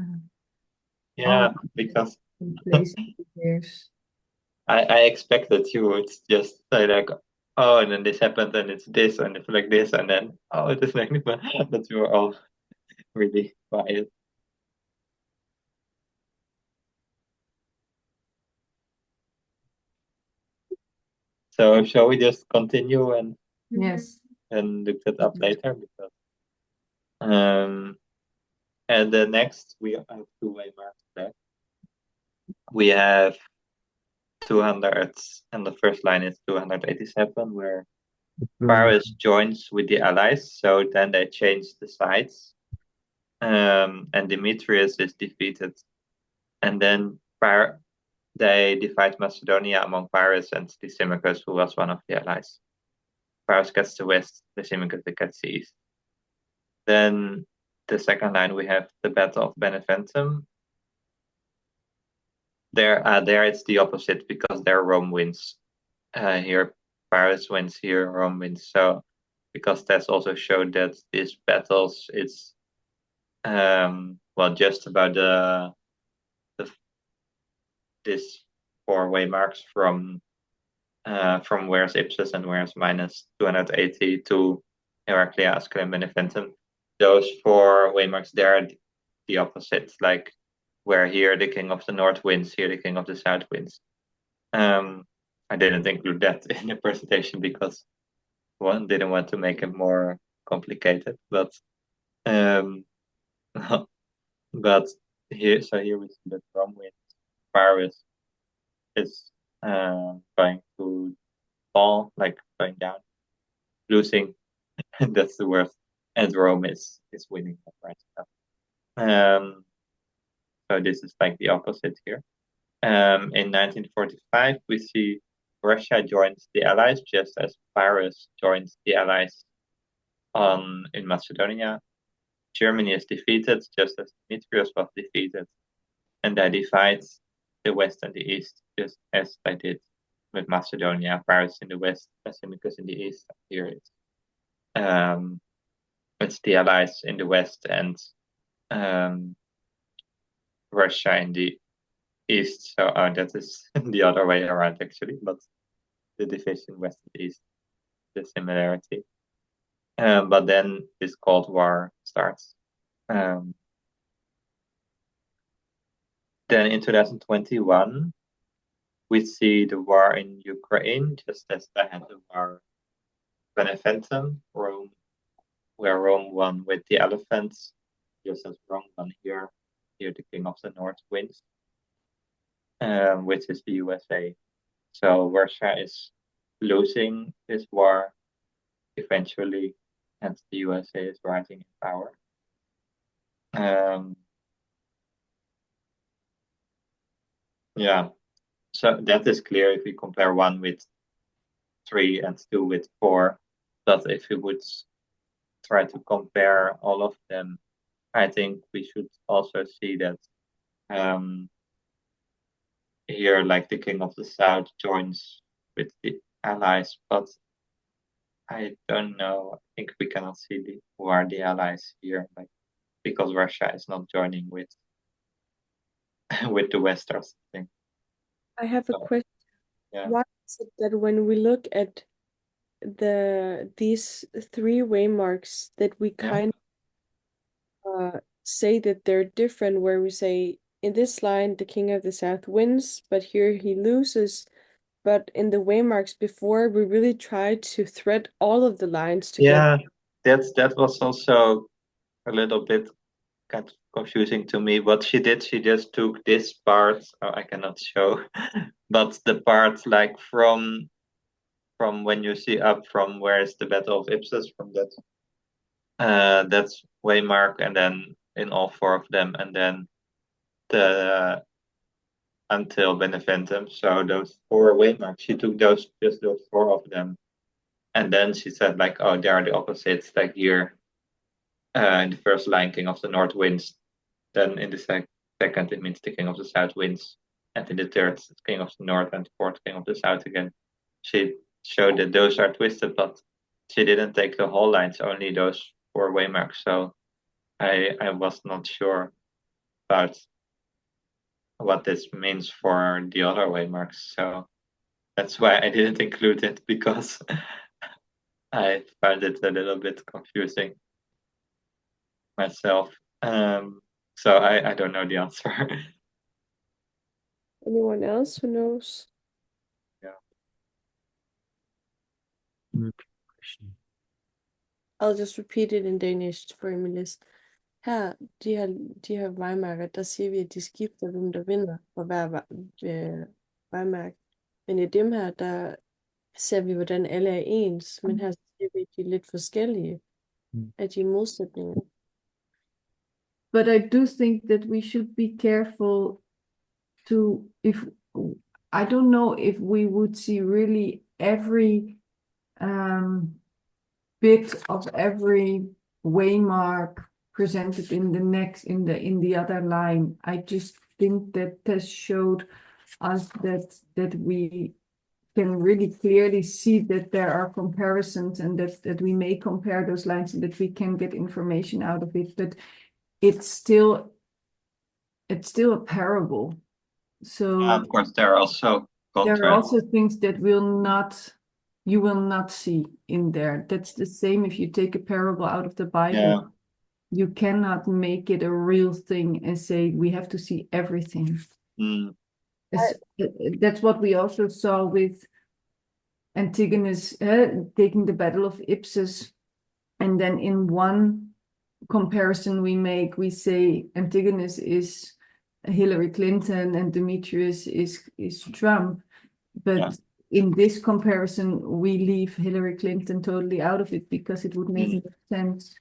because years. I expected you would just say like, oh, and then this happened, and it's this, and it's like this, and then oh, it is like that you were all really quiet. So shall we just continue and yes and look that up later? Because and the next we have two-way marks back. We have 200, and the first line is 287, where Paris joins with the Allies. So then they change the sides, and Demetrius is defeated, and then they divide Macedonia among Paris and Lysimachus, who was one of the Allies. Paris gets the west, Lysimachus gets the east. Then the second line we have the Battle of Beneventum. There it's the opposite, because there Rome wins. Here Paris wins, here Rome wins. So because that's also showed that these battles, it's just about this four-way marks from where's Ipsus and where's minus 280 to Heraclea, Asculum, Beneventum. Those four-way marks, they're the opposite, like where here the king of the north wins, here the king of the south wins. I didn't include that in the presentation because one didn't want to make it more complicated, but but here we see that Rome wins. Paris is going to fall, like going down, losing. That's the worst. And Rome is winning, right? So this is like the opposite here. In 1945, we see Russia joins the Allies, just as Paris joins the Allies in Macedonia. Germany is defeated, just as Demetrius was defeated, and they divide the west and the east, just as they did with Macedonia. Paris in the west, Lysimachus in the east. Here it's the Allies in the west and Russia in the east. So that is the other way around actually, but the division west and east, the similarity. But then this Cold War starts. Then in 2021, we see the war in Ukraine, just as they had the war Beneventum, Rome, where Rome won with the elephants, just as Rome won here. Here the king of the north wins, which is the USA. So Russia is losing this war eventually, and the USA is rising in power. Yeah, so that is clear if we compare 1 with 3 and 2 with 4. But if we would try to compare all of them, I think we should also see that here, like the King of the South joins with the allies, but I don't know. I think we cannot see who are the allies here, like because Russia is not joining with with the West or something. I have a question. Yeah. Why is it that when we look at these 3 waymarks that we kind of say that they're different, where we say in this line the King of the South wins, but here he loses. But in the waymarks before, we really tried to thread all of the lines together. Yeah, that was also a little bit kind of confusing to me. What she did, she just took this part. Oh, I cannot show, but the part like from when you see up from where is the Battle of Ipsus, from that's waymark, and then in all 4 of them, and then the until Beneventum. So those 4 waymarks, she took just those 4 of them, and then she said like, oh, they are the opposites. Like here, in the first line, King of the North wins. Then in the second, it means the King of the South wins, and in the third, King of the North, and the fourth, King of the South again. She showed that those are twisted, but she didn't take the whole lines, only those 4 waymarks. So I was not sure about what this means for the other waymarks. So that's why I didn't include it, because I found it a little bit confusing myself. So I don't know the answer. Anyone else who knows? I'll just repeat it in Danish for Emilis. Her, de her vejmarker, der siger vi, at de skifter, hvem der vinder for hver vejmark. Men i dem her, der ser vi, hvordan alle er ens, men her siger vi, at de er lidt forskellige, at de er modsætninger. But I do think that we should be careful to, I don't know if we would see really every bit of every waymark presented in the other line. I just think that this showed us that we can really clearly see that there are comparisons, and that we may compare those lines and that we can get information out of it, but it's still a parable. So of course, there are also things that you will not see in there. That's the same if you take a parable out of the Bible. Yeah. You cannot make it a real thing and say we have to see everything. That's what we also saw with Antigonus taking the Battle of Ipsus, and then in one comparison we say Antigonus is Hillary Clinton and Demetrius is Trump, but in this comparison we leave Hillary Clinton totally out of it because it would make no sense.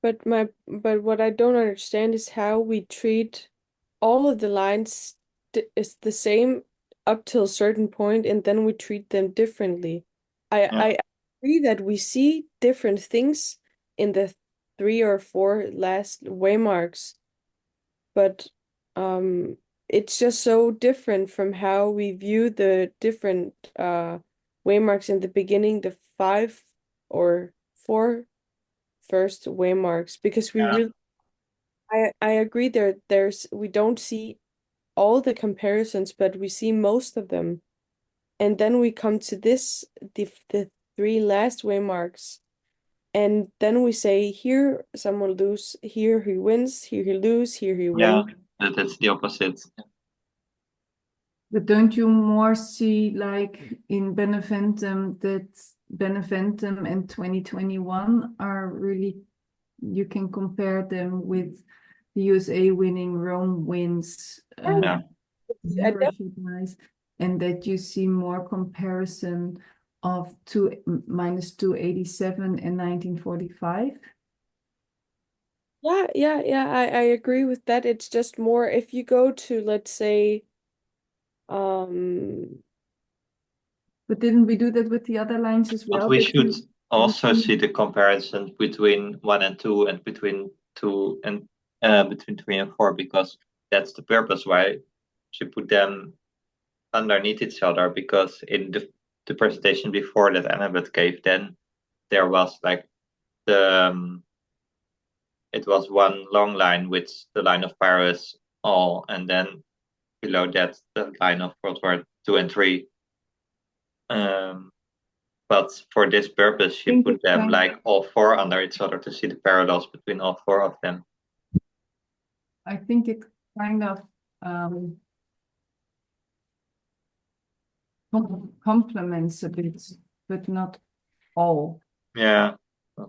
But what I don't understand is how we treat all of the lines is the same up till a certain point, and then we treat them differently. I agree that we see different things in the 3 or 4 last waymarks, but it's just so different from how we view the different waymarks in the beginning, the 5 or 4 first waymarks, because we really, I agree we don't see all the comparisons, but we see most of them, and then we come to the 3 last waymarks, and then we say here someone lose, here he wins, here he lose, here he wins. That's the opposite. But don't you more see, like in Beneventum, that Beneventum and 2021 are really, you can compare them with the USA winning, Rome wins. recognize, and that you see more comparison of minus 287 and 1945. Yeah, I agree with that. It's just more if you go to, let's say, But didn't we do that with the other lines as well? But we should also see the comparisons between 1 and 2 and between 2 and between 3 and 4, because that's the purpose why she put them underneath each other, because in the presentation before that Annabeth gave, then there was like it was one long line with the line of Paris all, and then below that the line of World War 2 and 3. But for this purpose, she put them like all 4 under each other to see the parallels between all 4 of them. I think it kind of complements a bit, but not all. Yeah. I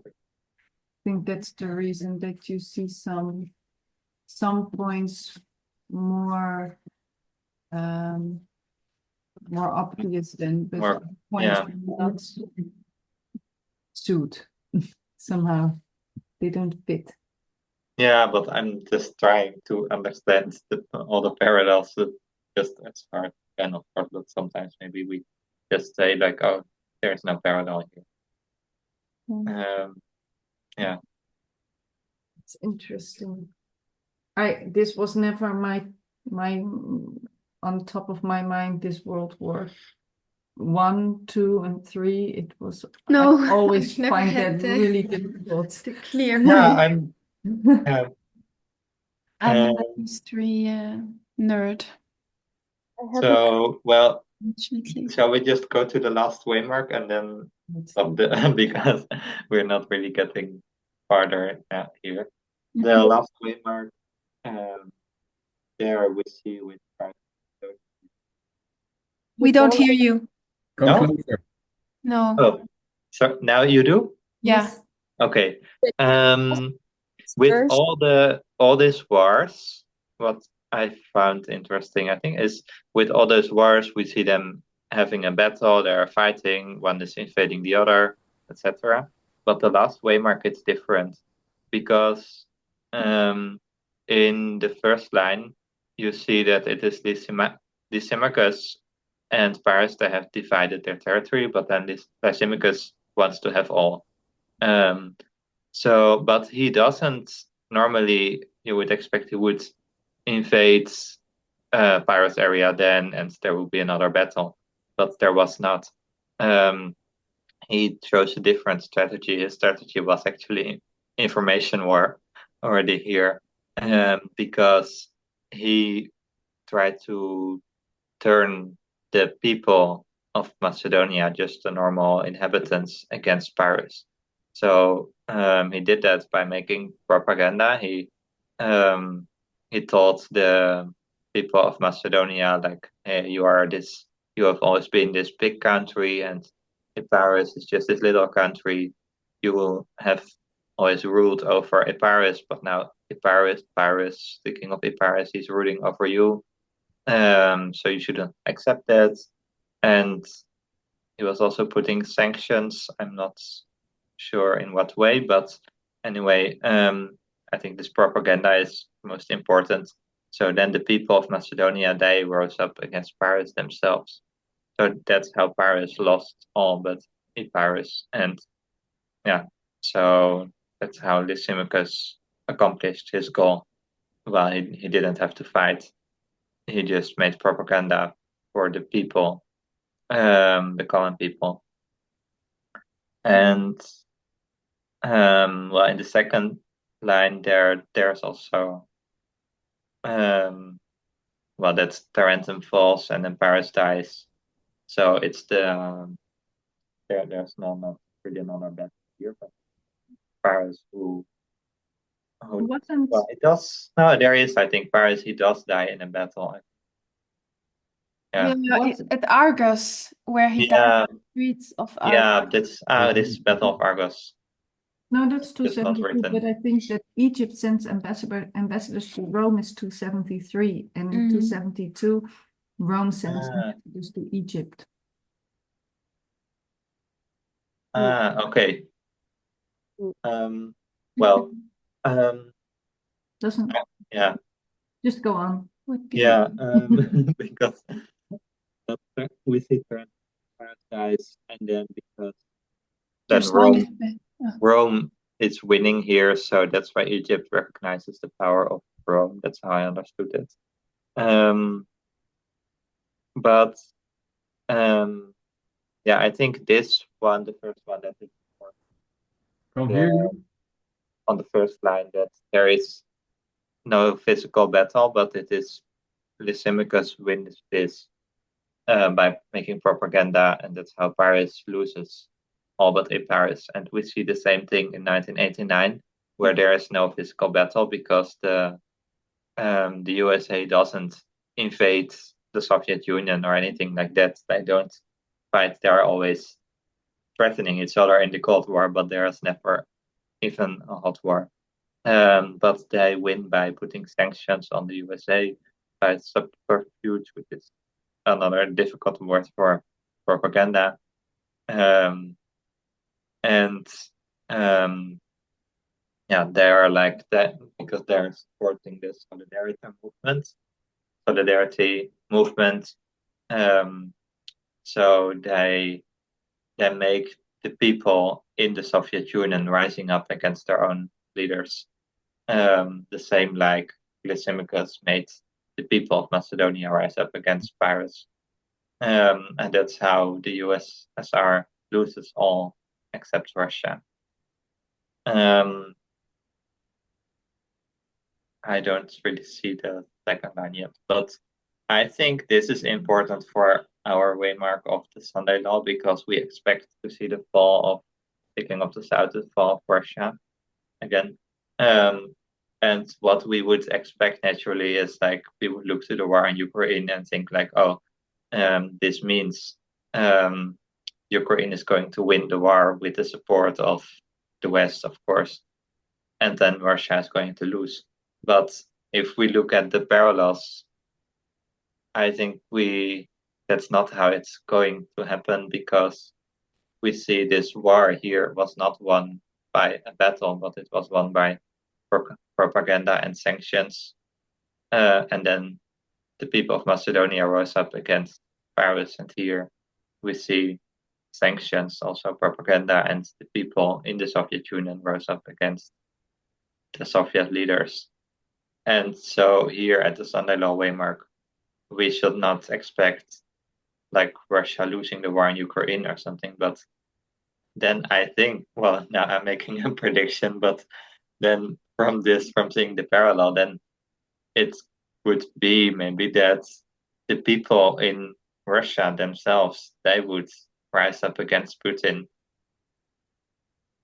think that's the reason that you see some points more obvious than, but More, points not suit somehow. They don't fit. Yeah, but I'm just trying to understand all the parallels. Just as hard, and of course, but sometimes maybe we just say like, oh, there's no parallel here. Yeah. It's interesting. This was never my on top of my mind, this World War 1, 2, and 3. It was No, I always I've never find had that really difficult. to clear Yeah, I'm a history nerd. So, well, Unfortunately. shall we just go to the last waymark and then stop because we're not really getting farther here. The last waymark, there we see with we don't hear you. Go closer. No. Oh, so now you do? Yeah. Okay. With all these wars, what I found interesting, I think, is with all those wars, we see them having a battle, they are fighting, one is invading the other, etc. But the last waymark is different, because in the first line, you see that it is Lysimachus and Paris, they have divided their territory, but then this Lysimachus wants to have all. But he doesn't. Normally, you would expect he would invade Paris area then, and there would be another battle. But there was not. He chose a different strategy. His strategy was actually information war already here, because he tried to turn the people of Macedonia, just the normal inhabitants, against Paris. So he did that by making propaganda. He told the people of Macedonia, like, hey, you have always been this big country, and Paris is just this little country. You will have always ruled over Paris, but now Paris, the king of Paris, he's ruling over you. So you shouldn't accept that. And he was also putting sanctions. I'm not sure in what way, but anyway, I think this propaganda is most important. So then the people of Macedonia, they rose up against Paris themselves. So that's how Paris lost all but Paris. And yeah, so that's how Lysimachus accomplished his goal. Well, he didn't have to fight. He just made propaganda for the people, the common people. And well, in the second line there's also well, that's Tarentum falls and then Paris dies. So it's there's not really another battle here, but Paris who wasn't. Well, it does. No, there is. I think Paris, he does die in a battle. Yeah, at Argos, where he died in the streets of Argos. Yeah, that's this Battle of Argos. No, that's It's not 272, written. but I think that Egypt sends ambassadors to Rome is 273, and in 272, Rome sends ambassadors to Egypt. Okay. Well, Doesn't yeah, just go on. yeah, because we see current guys, and then because then Rome is winning here, so that's why Egypt recognizes the power of Rome. That's how I understood it. But yeah, I think this one, the first one, that is on the first line, that there is no physical battle, but it is Lysimachus wins this by making propaganda, and that's how Paris loses all but a Paris. And we see the same thing in 1989, where there is no physical battle because the USA doesn't invade the Soviet Union or anything like that. They don't fight. They are always threatening each other in the Cold War, but there is never even a hot war. But they win by putting sanctions on the USA, by subterfuge, which is another difficult word for propaganda. Yeah, they are like that because they're supporting the solidarity movement. So they make the people in the Soviet Union rising up against their own leaders. The same like Lysimachus made the people of Macedonia rise up against Paris. And that's how the USSR loses all except Russia. I don't really see the second line yet, but I think this is important for our waymark of the Sunday law because we expect to see the fall of the King of the South, the fall of Russia again. And what we would expect naturally is like we would look to the war in Ukraine and think like, oh, this means Ukraine is going to win the war with the support of the West, of course, and then Russia is going to lose. But if we look at the parallels, I think that's not how it's going to happen because we see this war here was not won by a battle, but it was won by propaganda and sanctions. And then the people of Macedonia rose up against Paris, and here we see sanctions, also propaganda, and the people in the Soviet Union rose up against the Soviet leaders. And so here at the Sunday Law Waymark, we should not expect like Russia losing the war in Ukraine or something, but then I think, well, now I'm making a prediction, but then from seeing the parallel, then it would be maybe that the people in Russia themselves, they would rise up against Putin.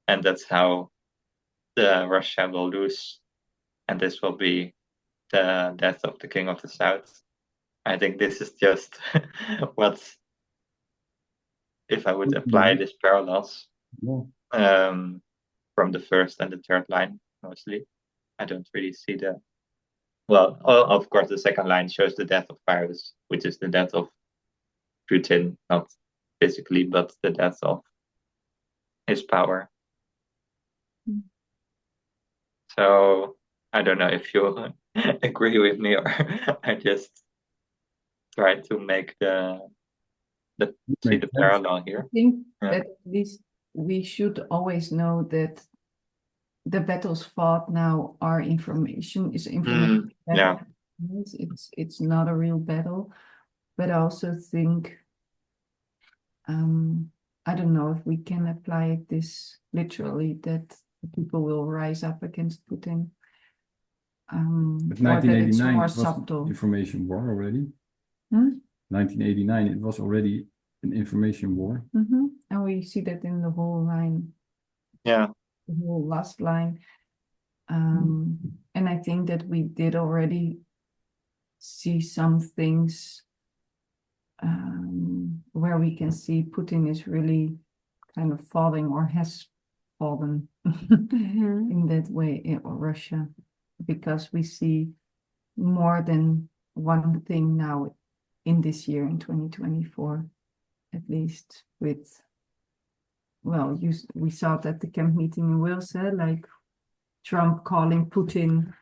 And that's how Russia will lose. And this will be the death of the King of the South. I think this is just if I would apply these parallels from the first and the third line, mostly, I don't really see well, of course, the second line shows the death of Paris, which is the death of Putin, not physically, but the death of his power. So I don't know if you agree with me or I just try to make see the parallel here. I think that at least we should always know that the battles fought now are information. Yeah. It's not a real battle, but I also think I don't know if we can apply this literally that people will rise up against Putin. But 1989 more it was subtle. information war already. 1989 it was already an information war. And we see that in the whole line. Yeah. The whole last line. And I think that we did already see some things where we can see Putin is really kind of falling or has fallen Mhm. in that way, or Russia, because we see more than one thing now in this year, in 2024, at least with, well, we saw it at the camp meeting in Wales, like Trump calling Putin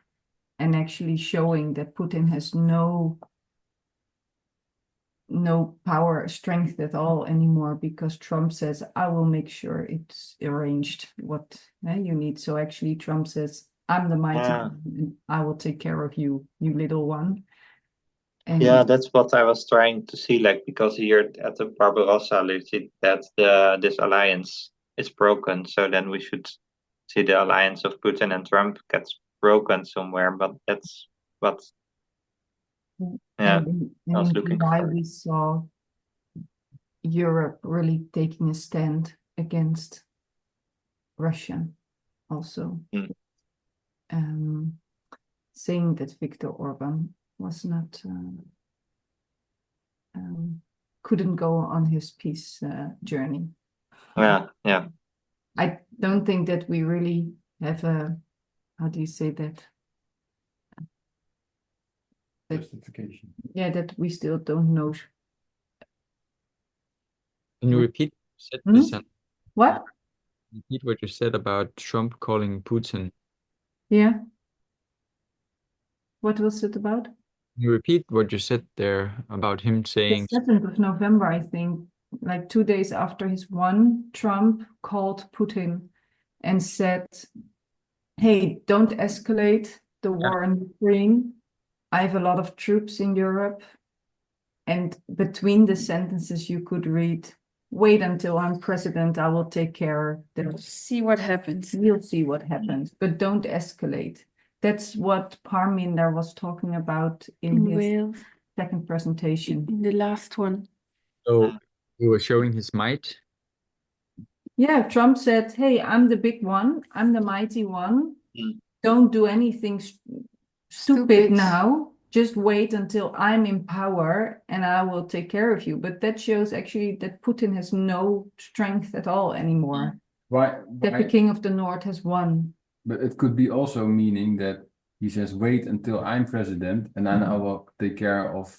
and actually showing that Putin has no power, strength at all anymore, because Trump says, I will make sure it's arranged what you need. So actually Trump says, I'm the mighty one, and I will take care of you, you little one. And yeah, that's what I was trying to see, like, because here at the 𝗂𝗶𝗃𝗲𝗃 we see that this alliance is broken, so then we should see the alliance of Putin and Trump gets broken somewhere, but that's what and I was in looking July for. we saw Europe really taking a stand against Russia also, saying that Viktor Orban was not couldn't go on his peace journey. Yeah. I don't think that we really have a, how do you say that? Justification. Yeah, that we still don't know. Can you repeat what you said? What? Repeat what you said about Trump calling Putin. Yeah. What was it about? Can you repeat what you said there about him saying? The 7th of November, I think, like 2 days after he's won, Trump called Putin and said, hey, don't escalate the war in Ukraine. I have a lot of troops in Europe. And between the sentences, you could read, wait until I'm president, I will take care. See what happens. We'll see what happens, but don't escalate. That's what 𝗃𝗻𝗃 was talking about in his Wales, second presentation. in the last one. So he was showing his might. Yeah, Trump said, hey, I'm the big one. I'm the mighty one. Don't do anything stupid now. Just wait until I'm in power and I will take care of you. But that shows actually that Putin has no strength at all anymore. That the king of the north has won. But it could be also meaning that he says, wait until I'm president and then I will take care of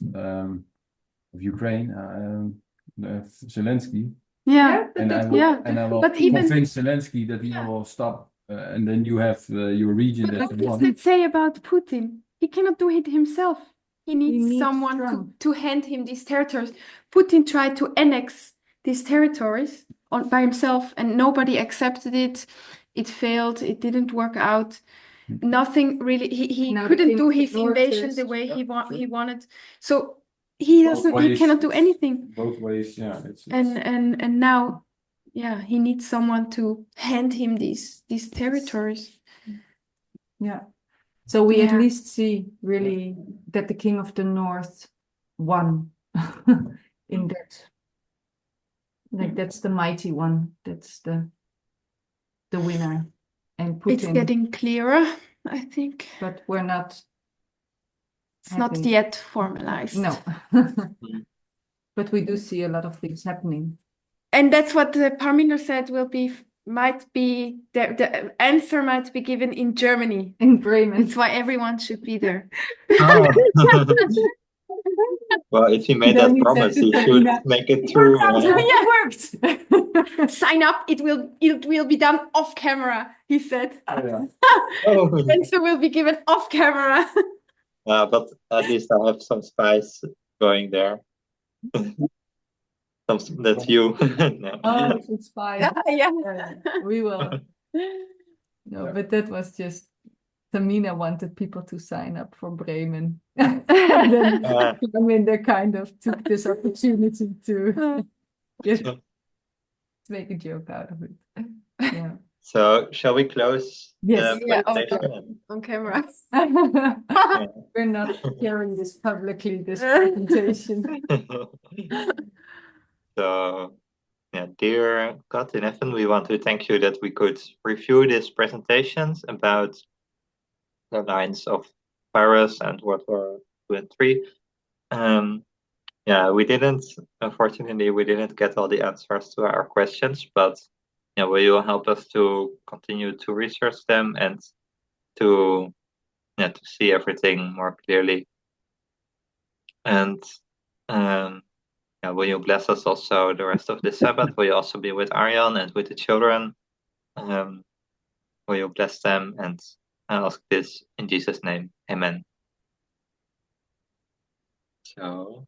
Ukraine, Zelensky. Yeah. And I will But even convince Zelensky that he will stop, and then you have your region that you want. let's say about Putin, he cannot do it himself. He needs someone Trump to hand him these territories. Putin tried to annex these territories by himself, and nobody accepted it. It failed. It didn't work out. Nothing really. He couldn't do his invasion the way he wanted. So he doesn't. He cannot do anything. Both ways, yeah. And now, yeah, he needs someone to hand him these territories. Yeah. So we at least see really that the king of the north won in that. Like that's the mighty one. That's the winner. And Putin. It's getting clearer, I think. But we're not. It's not yet formalized. No. But we do see a lot of things happening. And that's what the 𝗃𝗻𝗃 said the answer might be given in Germany. In Bremen. That's why everyone should be there. Oh. Well, if he made that promise, he should make it true. Yeah, worked. Sign up. It will be done off camera, he said. Answer will be given off camera. But at least I have some spies going there. That's you. No. Oh, we should spy. Yeah. We will. No, but that was just Tamina wanted people to sign up for Bremen. And then I mean, they kind of took this opportunity to just make a joke out of it. Yeah. So shall we close Yes. the presentation? On camera. We're not sharing this publicly, this presentation. So, yeah, dear 𝗃𝗃𝗃𝗃𝗃, we want to thank you that we could review these presentations about the lines of Paris and World War II and III. Yeah, unfortunately, we didn't get all the answers to our questions, but will you help us to continue to research them and to see everything more clearly? And will you bless us also the rest of this Sabbath? Will you also be with Arjan and with the children? Will you bless them? And I ask this in Jesus' name. Amen. So